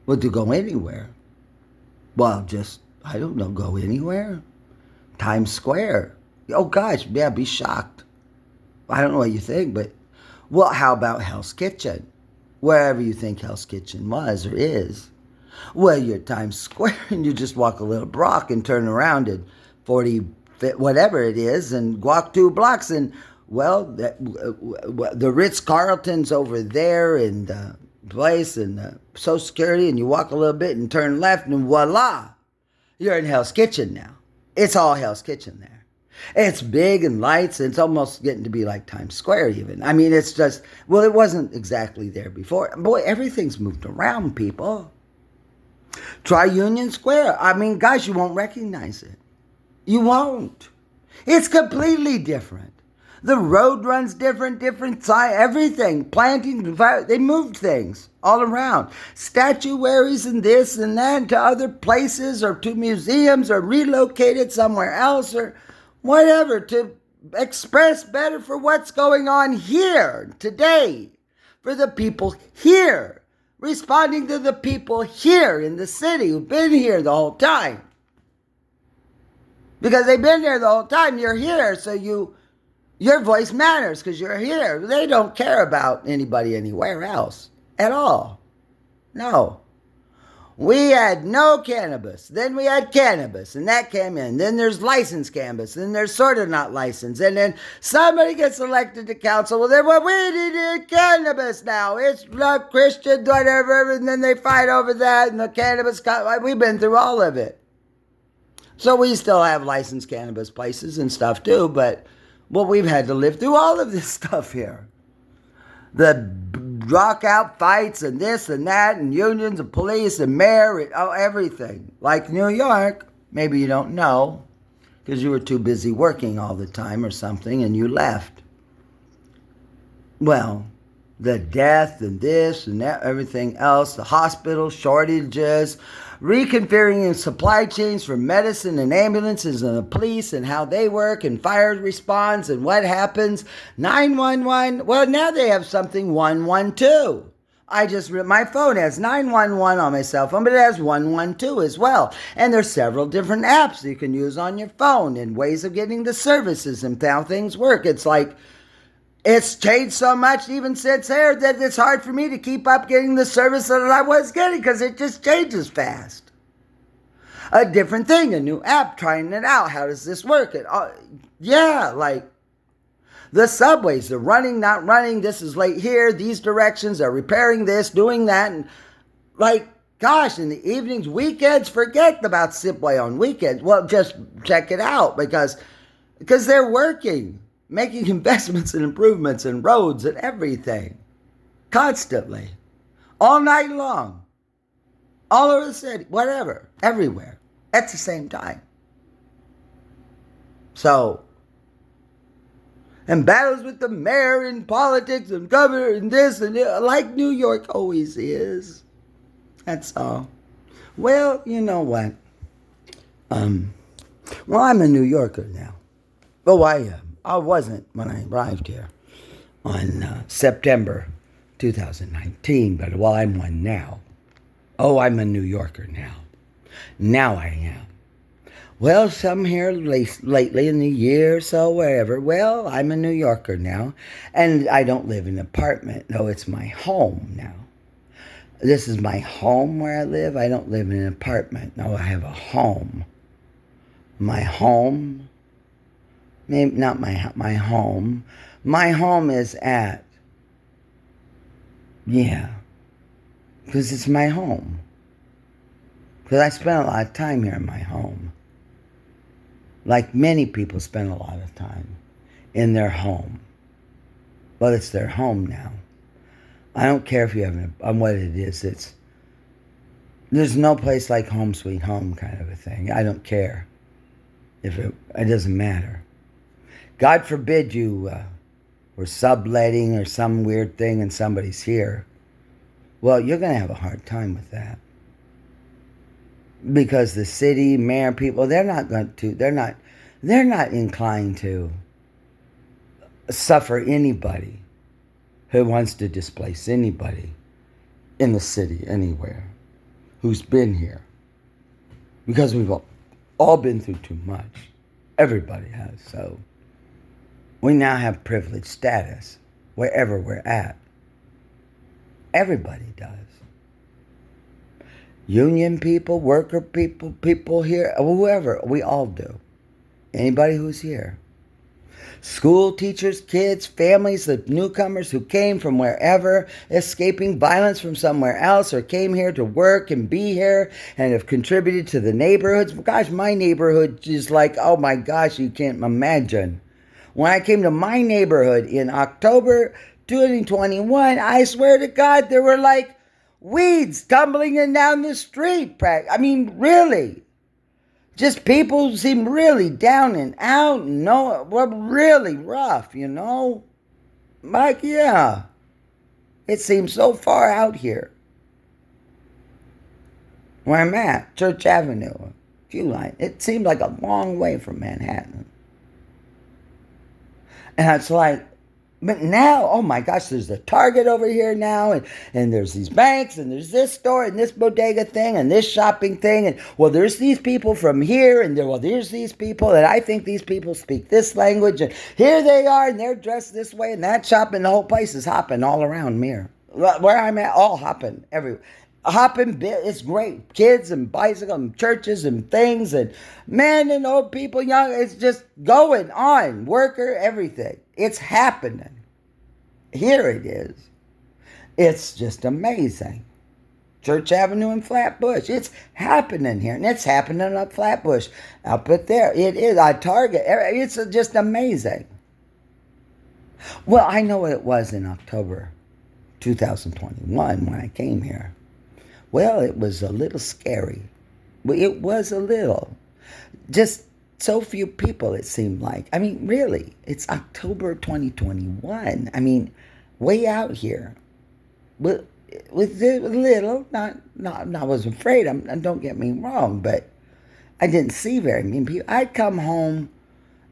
to go anywhere. Well, just, I don't know, go anywhere. Times Square. Oh, gosh, yeah, be shocked. I don't know what you think, but, well, how about Hell's Kitchen? Wherever you think Hell's Kitchen was or is. Well, you're at Times Square and you just walk a little block and turn around at 40, whatever it is, and walk 2 blocks and, well, the Ritz-Carlton's over there and the place and the Social Security, and you walk a little bit and turn left and voila, you're in Hell's Kitchen now. It's all Hell's Kitchen there. It's big and lights. And it's almost getting to be like Times Square even. I mean, it's just, well, it wasn't exactly there before. Boy, everything's moved around, people. Try Union Square. I mean, guys, you won't recognize it. You won't. It's completely different. The road runs different side, everything. Planting, they moved things all around. Statuaries and this and that to other places or to museums or relocated somewhere else or whatever, to express better for what's going on here today, for the people here, responding to the people here in the city who've been here the whole time. Because they've been there the whole time, you're here, so your voice matters because you're here. They don't care about anybody anywhere else at all. No. We had no cannabis. Then we had cannabis, and that came in. Then there's licensed cannabis. Then there's sort of not licensed. And then somebody gets elected to council. Well, then we need cannabis now. It's not Christian, whatever. And then they fight over that, and the cannabis. We've been through all of it. So we still have licensed cannabis places and stuff too, but we've had to live through all of this stuff here. The lockout fights and this and that and unions and police and mayor and everything. Like New York, maybe you don't know because you were too busy working all the time or something and you left. Well, the death and this and that, everything else, the hospital shortages, reconfiguring supply chains for medicine and ambulances and the police and how they work and fire response and what happens. 911. Well, now they have something 112. My phone has 911 on my cell phone, but it has 112 as well. And there's several different apps you can use on your phone and ways of getting the services and how things work. It's like, it's changed so much even since there that it's hard for me to keep up getting the service that I was getting because it just changes fast. A different thing, a new app, trying it out. How does this work? Like the subways, they're running, not running. This is late here. These directions are repairing this, doing that. And like, gosh, in the evenings, weekends, forget about subway on weekends. Well, just check it out because they're working. Making investments and improvements in roads and everything. Constantly. All night long. All over the city. Whatever. Everywhere. At the same time. So. And battles with the mayor and politics and governor and this and that. Like New York always is. That's all. Well, you know what? I'm a New Yorker now. Oh, I am. I wasn't when I arrived here on September 2019, but I'm one now. Oh, I'm a New Yorker now. Now I am. Well, some here lately in the year or so, wherever. Well, I'm a New Yorker now, and I don't live in an apartment. No, it's my home now. This is my home where I live. I don't live in an apartment. No, I have a home. My home. Maybe not my home. My home is at, because it's my home. Because I spend a lot of time here in my home. Like many people spend a lot of time in their home. Well, it's their home now. I don't care if you have what it is. There's no place like home sweet home kind of a thing. I don't care. It doesn't matter. God forbid you were subletting or some weird thing and somebody's here. Well, you're going to have a hard time with that. Because the city, mayor, people, they're not inclined to suffer anybody who wants to displace anybody in the city anywhere who's been here. Because we've all been through too much. Everybody has, so. We now have privileged status wherever we're at. Everybody does. Union people, worker people, people here, whoever, we all do. Anybody who's here. School teachers, kids, families, the newcomers who came from wherever, escaping violence from somewhere else, or came here to work and be here and have contributed to the neighborhoods. Gosh, my neighborhood is like, oh my gosh, you can't imagine. When I came to my neighborhood in October 2021, I swear to God, there were like weeds tumbling in down the street. I mean, really. Just people who seemed really down and out and were really rough, you know? Like, yeah. It seems so far out here. Where I'm at, Church Avenue, Q Line. It seemed like a long way from Manhattan. And it's like, but now, oh my gosh, there's a Target over here now, and there's these banks, and there's this store, and this bodega thing, and this shopping thing, and well, there's these people from here, and there's these people, and I think these people speak this language, and here they are, and they're dressed this way, and that shop, and the whole place is hopping all around me. Where I'm at, all hopping everywhere. hopping, it's great. Kids and bicycles and churches and things and men and old people, young. It's just going on. Worker, everything. It's happening. Here it is. It's just amazing. Church Avenue in Flatbush. It's happening here. And it's happening up Flatbush. Up at there. It is. I Target. It's just amazing. Well, I know what it was in October 2021 when I came here. Well, it was a little scary. It was a little. Just so few people, it seemed like. I mean, really, it's October 2021. I mean, way out here. With little, not, I was afraid, don't get me wrong, but I didn't see very many people. I'd come home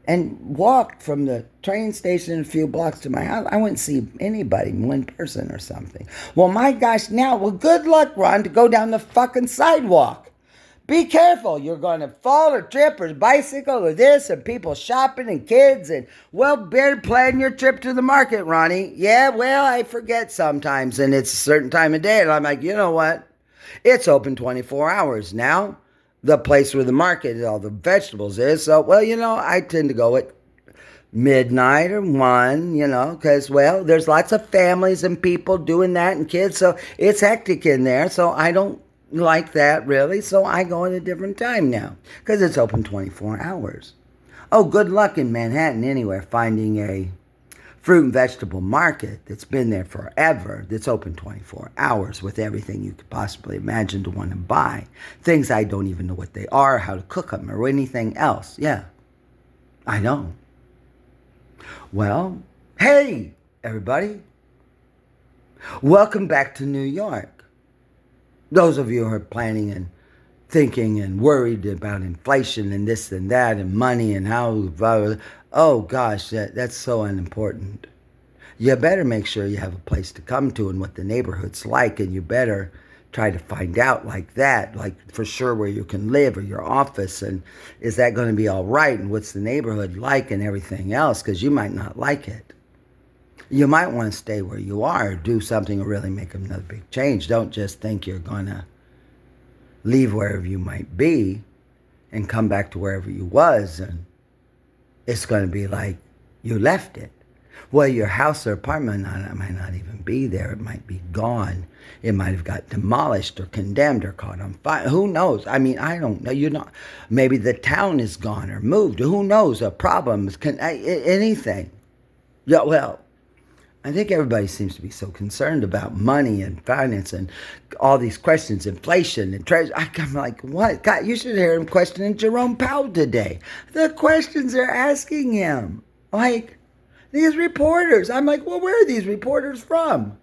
and walked from the train station a few blocks to my house. I wouldn't see anybody, one person or something. Well, my gosh, now, good luck, Ron, to go down the fucking sidewalk. Be careful. You're going to fall or trip or bicycle or this and people shopping and kids and, well, better plan your trip to the market, Ronnie. Yeah, well, I forget sometimes and it's a certain time of day. And I'm like, you know what? It's open 24 hours now. The place where the market, all the vegetables is. So, well, I tend to go at midnight or 1, because, well, there's lots of families and people doing that and kids. So it's hectic in there. So I don't like that really, so I go at a different time now because it's open 24 hours. Oh, good luck in Manhattan anywhere finding a fruit and vegetable market that's been there forever, that's open 24 hours with everything you could possibly imagine to want to buy. Things I don't even know what they are, how to cook them, or anything else. Yeah, I know. Well, hey, everybody. Welcome back to New York. Those of you who are planning and thinking and worried about inflation and this and that and money and how, oh gosh, that's so unimportant. You better make sure you have a place to come to and what the neighborhood's like, and you better try to find out like that, like for sure where you can live or your office, and is that going to be all right, and what's the neighborhood like and everything else, because you might not like it. You might want to stay where you are, do something to really make another big change. Don't just think you're going to leave wherever you might be and come back to wherever you was, and it's going to be like you left it. Well, your house or apartment might not even be there. It might be gone. It might have got demolished or condemned or caught on fire. Who knows? I mean, I don't know. Maybe the town is gone or moved. Who knows? A problem, anything. Yeah, well, I think everybody seems to be so concerned about money and finance and all these questions, inflation and treasure. I'm like, what? God, you should hear him questioning Jerome Powell today. The questions they're asking him. Like, these reporters. I'm like, well, where are these reporters from?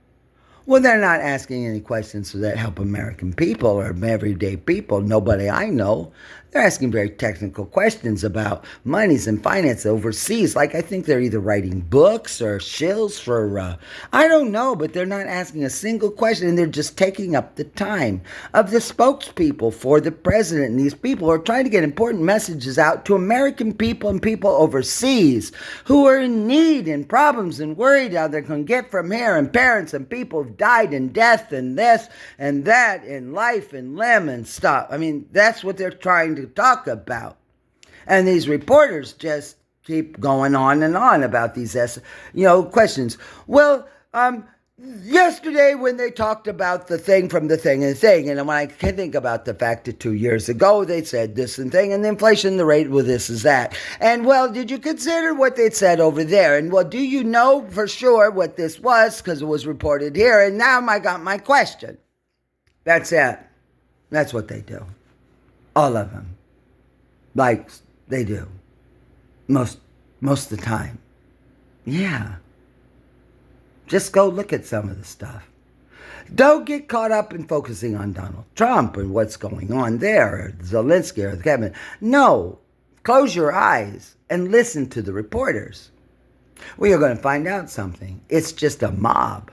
Well, they're not asking any questions that help American people or everyday people. Nobody I know. They're asking very technical questions about monies and finance overseas. Like, I think they're either writing books or shills for, I don't know, but they're not asking a single question, and they're just taking up the time of the spokespeople for the president. And these people are trying to get important messages out to American people and people overseas who are in need and problems and worried how they're going to get from here, and parents and people who've died in death and this and that in life and limb and stuff. I mean, that's what they're trying to talk about. And these reporters just keep going on and on about these questions. Well, yesterday when they talked about the thing from the thing and thing, and when I can think about the fact that 2 years ago they said this and thing, and the inflation, the rate, well, this is that. And, well, did you consider what they'd said over there? And, well, do you know for sure what this was, because it was reported here? And now I got my question. That's it. That's what they do. All of them. Like, they do. Most of the time. Yeah. Just go look at some of the stuff. Don't get caught up in focusing on Donald Trump and what's going on there, or Zelensky or the cabinet. No. Close your eyes and listen to the reporters. Well, you're going to find out something. It's just a mob.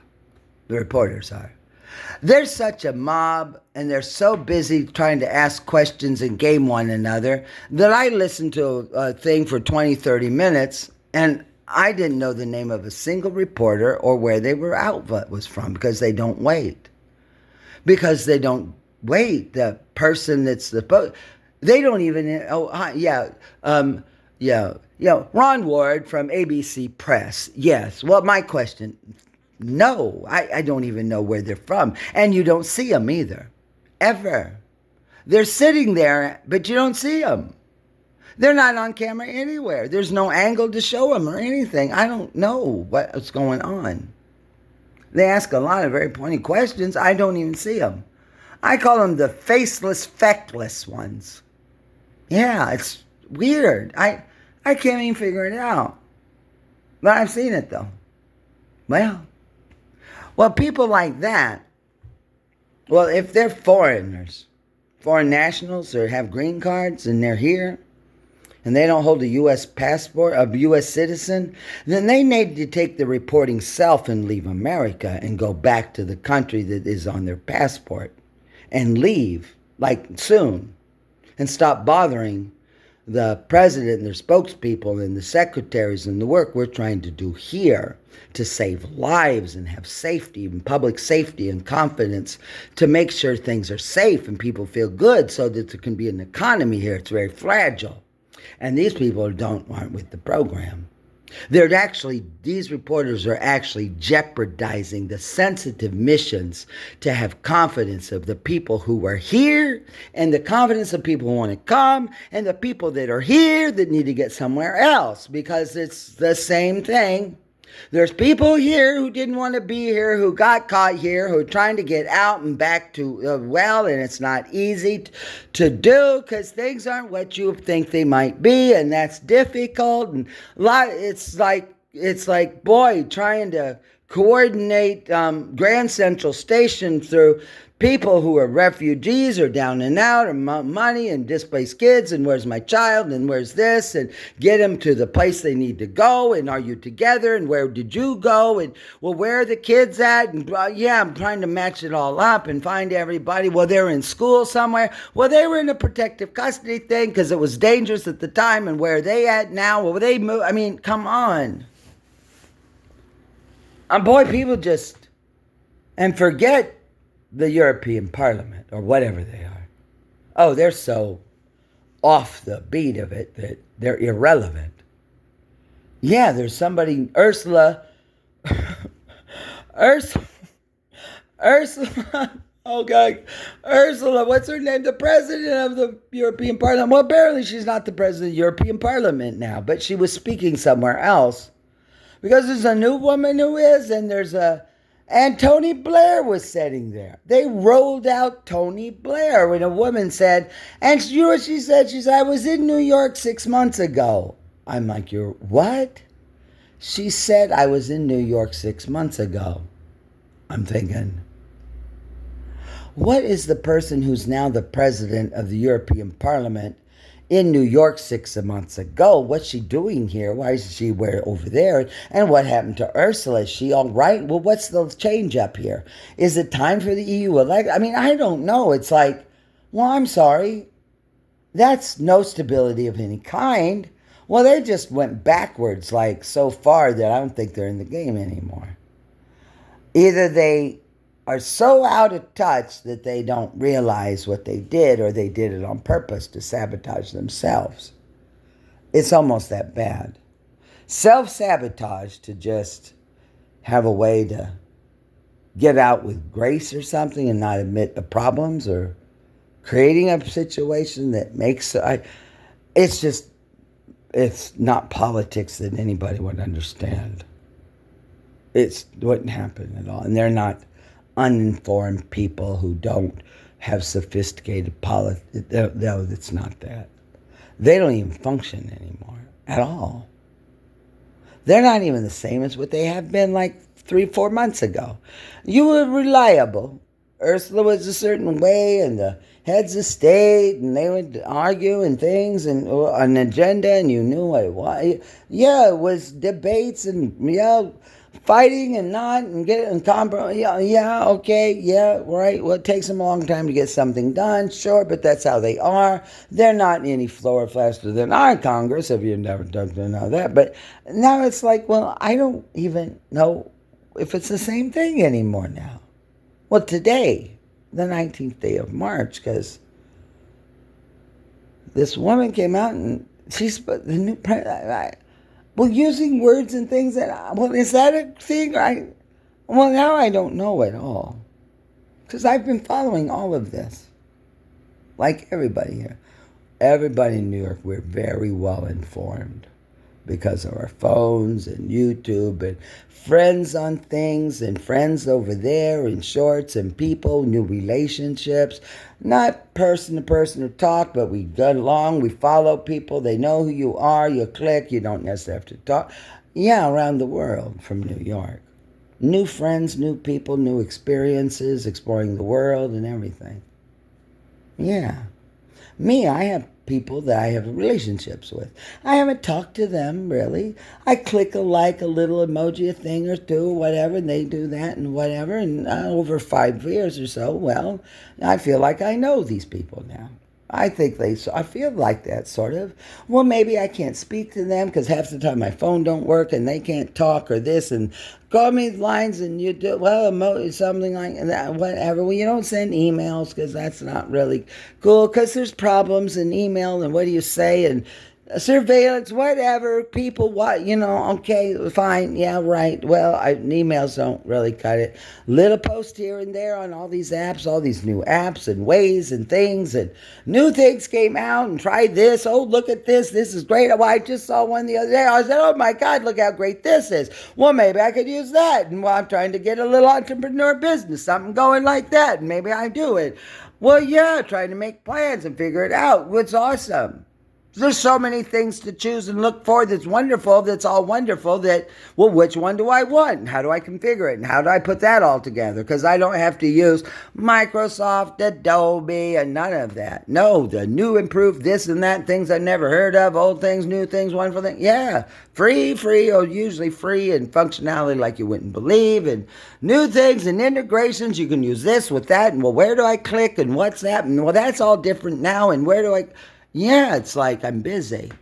The reporters are. They're such a mob, and they're so busy trying to ask questions and game one another that I listened to a thing for 20, 30 minutes, and I didn't know the name of a single reporter or where their outlet was from, because they don't wait. because they don't wait. The person that's they don't even, Ron Ward from ABC Press. Yes. Well, my question, no, I don't even know where they're from. And you don't see them either. Ever. They're sitting there, but you don't see them. They're not on camera anywhere. There's no angle to show them or anything. I don't know what's going on. They ask a lot of very pointy questions. I don't even see them. I call them the faceless, feckless ones. Yeah, it's weird. I can't even figure it out. But I've seen it, though. Well, people like that, well, if they're foreigners, foreign nationals, or have green cards, and they're here, and they don't hold a U.S. passport, a U.S. citizen, then they need to take the reporting self and leave America and go back to the country that is on their passport and leave, like soon, and stop bothering the president and their spokespeople and the secretaries and the work we're trying to do here to save lives and have safety and public safety and confidence to make sure things are safe and people feel good so that there can be an economy here. It's very fragile. And these people aren't with the program. These reporters are actually jeopardizing the sensitive missions to have confidence of the people who are here and the confidence of people who want to come and the people that are here that need to get somewhere else, because it's the same thing. There's people here who didn't want to be here, who got caught here, who are trying to get out and back to, and it's not easy to do because things aren't what you think they might be, and that's difficult. And it's like, boy, trying to coordinate Grand Central Station through people who are refugees or down and out, or money and displaced kids, and where's my child, and where's this, and get them to the place they need to go, and are you together, and where did you go, and well, where are the kids at, and I'm trying to match it all up and find everybody. Well, they're in school somewhere. Well, they were in a protective custody thing because it was dangerous at the time, and where are they at now? Well, they moved. I mean, come on. Boy, people just, and forget the European Parliament, or whatever they are. Oh, they're so off the beat of it that they're irrelevant. Yeah, there's somebody, Ursula, oh God, Ursula, what's her name? The president of the European Parliament. Well, apparently she's not the president of the European Parliament now, but she was speaking somewhere else. Because there's a new woman who is, and and Tony Blair was sitting there. They rolled out Tony Blair when a woman said, and you know what she said? She said, I was in New York 6 months ago. I'm like, you're what? She said, I was in New York 6 months ago. I'm thinking, what is the person who's now the president of the European Parliament in New York 6 months ago? What's she doing here? Why is she over there? And what happened to Ursula? Is she all right? Well, what's the change up here? Is it time for the EU election? I mean, I don't know. It's like, well, I'm sorry. That's no stability of any kind. Well, they just went backwards like so far that I don't think they're in the game anymore. Either they are so out of touch that they don't realize what they did, or they did it on purpose to sabotage themselves. It's almost that bad. Self-sabotage to just have a way to get out with grace or something and not admit the problems, or creating a situation that makes... It's not politics that anybody would understand. It wouldn't happen at all. And they're not uninformed people who don't have sophisticated politics. No, it's not that. They don't even function anymore at all. They're not even the same as what they have been like 3-4 months ago. You were reliable. Ursula was a certain way, and the heads of state, and they would argue and things, and an agenda, and you knew what it was. Yeah, it was debates, and fighting and not, and getting compromise. Yeah, right. Well, it takes them a long time to get something done, sure, but that's how they are. They're not any slower, faster than our Congress, if you never don't know that. But now it's like, well, I don't even know if it's the same thing anymore now. Well, today, the 19th day of March, because this woman came out and she's the new president. Well, using words and things that, well, is that a thing? Well, now I don't know at all. Because I've been following all of this. Like everybody here. Everybody in New York, we're very well informed because of our phones and YouTube and friends on things and friends over there and shorts and people, new relationships. Not person to person or talk, but we get along, we follow people, they know who you are, you click, you don't necessarily have to talk. Yeah, around the world from New York. New friends, new people, new experiences, exploring the world and everything. Yeah. Me, I have people that I have relationships with. I haven't talked to them, really. I click a little emoji, a thing or two, whatever, and they do that and whatever. And over 5 years or so, well, I feel like I know these people now. I feel like that, sort of. Well, maybe I can't speak to them because half the time my phone don't work and they can't talk or this and call me lines and you do, well, something like that, whatever. Well, you don't send emails because that's not really cool because there's problems in email and what do you say and surveillance, whatever, people, okay, fine, yeah, right. Well, emails don't really cut it. Little post here and there on all these apps, all these new apps and ways and things, and new things came out and tried this. Oh, look at this. This is great. Oh, I just saw one the other day. I said, oh my God, look how great this is. Well, maybe I could use that. And I'm trying to get a little entrepreneur business, something going like that. And maybe I do it. Well, yeah, trying to make plans and figure it out. It's awesome. There's so many things to choose and look for that's wonderful, that's all wonderful, that, well, which one do I want? And how do I configure it? And how do I put that all together? Because I don't have to use Microsoft, Adobe, and none of that. No, the new, improved, this and that, things I've never heard of, old things, new things, wonderful things. Yeah, free, or usually free, and functionality like you wouldn't believe, and new things and integrations. You can use this with that, and well, where do I click, and what's that? And well, that's all different now, and where do I... Yeah, it's like I'm busy.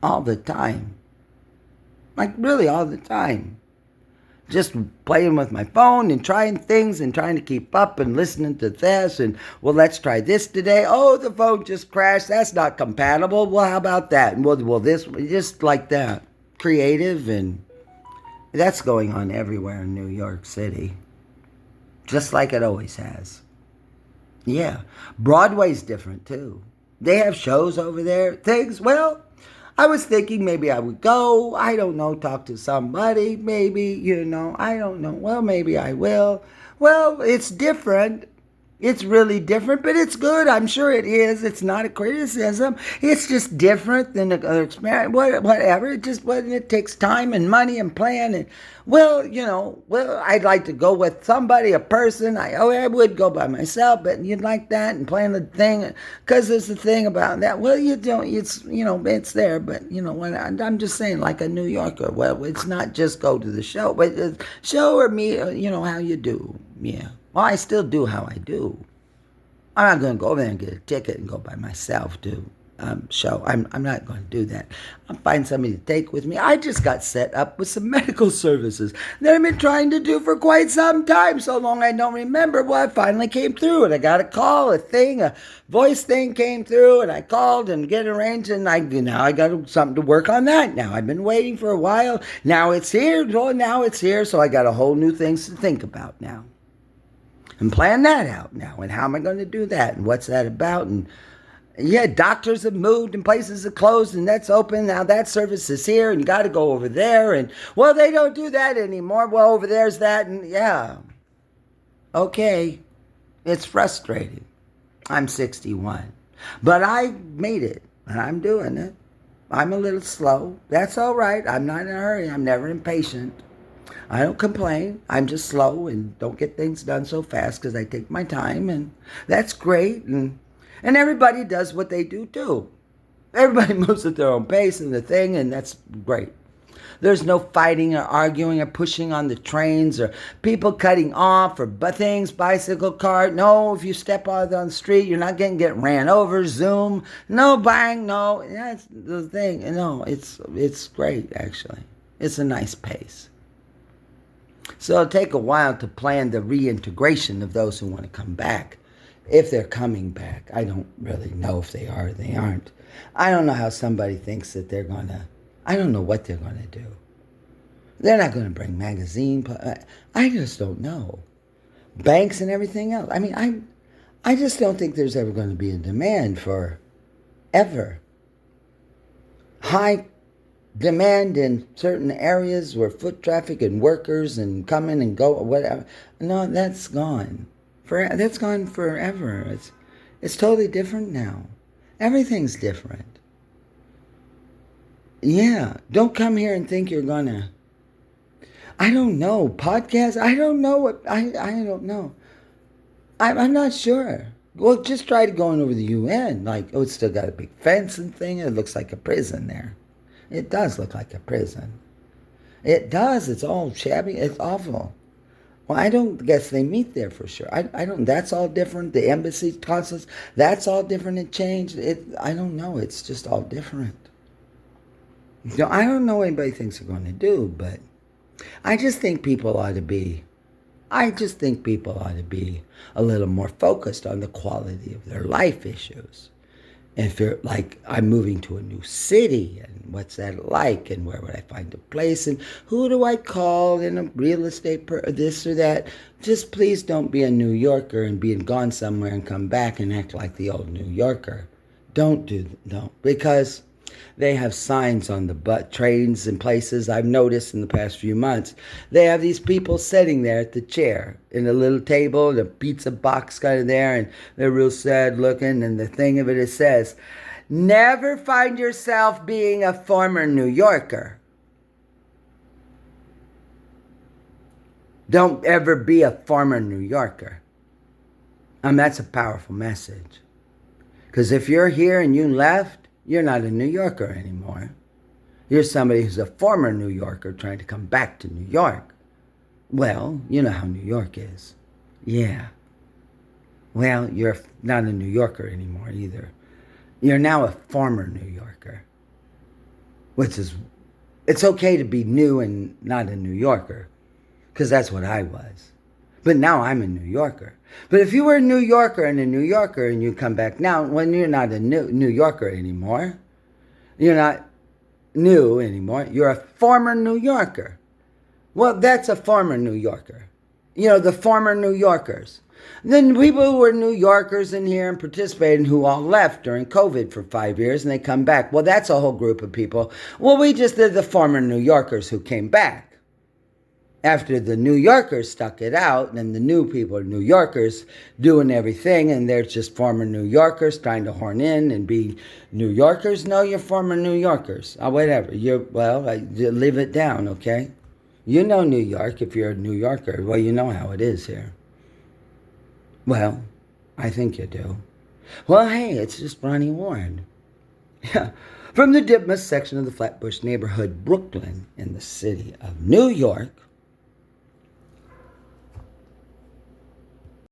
All the time. Like really all the time. Just playing with my phone and trying things and trying to keep up and listening to this and, well, let's try this today. Oh, the phone just crashed. That's not compatible. Well, how about that? And well, this, just like that. Creative, and that's going on everywhere in New York City. Just like it always has. Yeah, Broadway's different too. They have shows over there, things. Well, I was thinking maybe I would go, I don't know, talk to somebody, maybe, I don't know. Well, maybe I will. Well, it's different. It's really different, but it's good. I'm sure it is. It's not a criticism. It's just different than the other experience, whatever. It takes time and money and plan. And, well, I'd like to go with somebody, a person. I would go by myself, but you'd like that and plan the thing. Because there's the thing about that. Well, you don't, it's there. But, I'm just saying, like a New Yorker. Well, it's not just go to the show, but show or me, how you do. Yeah. Well, I still do how I do. I'm not going to go over there and get a ticket and go by myself to show. I'm not going to do that. I'll find somebody to take with me. I just got set up with some medical services that I've been trying to do for quite some time. So long I don't remember. Well, I finally came through and I got a call, a voice thing came through and I called and get arranged and now I got something to work on that now. I've been waiting for a while. Now it's here. Oh, now it's here. So I got a whole new things to think about now. And plan that out now. And how am I going to do that? And what's that about? And yeah, doctors have moved and places have closed and that's open. Now that service is here and you got to go over there. And well, they don't do that anymore. Well, over there's that. And yeah. Okay. It's frustrating. I'm 61. But I made it. And I'm doing it. I'm a little slow. That's all right. I'm not in a hurry. I'm never impatient. I don't complain. I'm just slow and don't get things done so fast because I take my time, and that's great. And everybody does what they do too. Everybody moves at their own pace and the thing, and that's great. There's no fighting or arguing or pushing on the trains or people cutting off or things, bicycle cart. No, if you step out on the street, you're not going to get ran over. Zoom. No bang. No. That's the thing. No, it's great, actually. It's a nice pace. So it'll take a while to plan the reintegration of those who want to come back. If they're coming back. I don't really know if they are or they aren't. I don't know how somebody thinks that they're going to, I don't know what they're going to do. They're not going to bring magazine. I just don't know. Banks and everything else. I mean, I just don't think there's ever going to be a demand for ever. High demand in certain areas where foot traffic and workers and coming and go, whatever. No, that's gone. That's gone forever. It's totally different now. Everything's different. Yeah, don't come here and think you're gonna. I don't know. Podcasts? I don't know what. I don't know. I'm not sure. Well, just try to go over the UN. Like, oh, it's still got a big fence and thing. It looks like a prison there. It does look like a prison. It does. It's all shabby. It's awful. Well, I don't guess they meet there for sure. I don't. That's all different. The embassy consulate. That's all different. It changed. I don't know. It's just all different. I don't know what anybody thinks they're going to do, but I just think people ought to be. I just think people ought to be a little more focused on the quality of their life issues. If you're like, I'm moving to a new city, and what's that like, and where would I find a place, and who do I call in a real estate, this or that, just please don't be a New Yorker and be gone somewhere and come back and act like the old New Yorker. Don't, because they have signs on the trains and places. I've noticed in the past few months, they have these people sitting there at the chair in a little table, the pizza box kind of there, and they're real sad looking. And the thing of it says, never find yourself being a former New Yorker. Don't ever be a former New Yorker. That's a powerful message. Because if you're here and you left, you're not a New Yorker anymore. You're somebody who's a former New Yorker trying to come back to New York. Well, you know how New York is. Yeah. Well, you're not a New Yorker anymore either. You're now a former New Yorker. Which is, it's okay to be new and not a New Yorker. Because that's what I was. But now I'm a New Yorker. But if you were a New Yorker and you come back now, when you're not a New Yorker anymore, you're not new anymore, you're a former New Yorker. Well, that's a former New Yorker. The former New Yorkers. Then people who were New Yorkers in here and participated who all left during COVID for 5 years and they come back. Well, that's a whole group of people. Well, we just did the former New Yorkers who came back. After the New Yorkers stuck it out, and the new people are New Yorkers doing everything, and they're just former New Yorkers trying to horn in and be New Yorkers. No, you're former New Yorkers. Whatever. Leave it down, okay? You know New York if you're a New Yorker. Well, you know how it is here. Well, I think you do. Well, hey, it's just Ronnie Ward. Yeah. From the Dipmas section of the Flatbush neighborhood, Brooklyn, in the city of New York.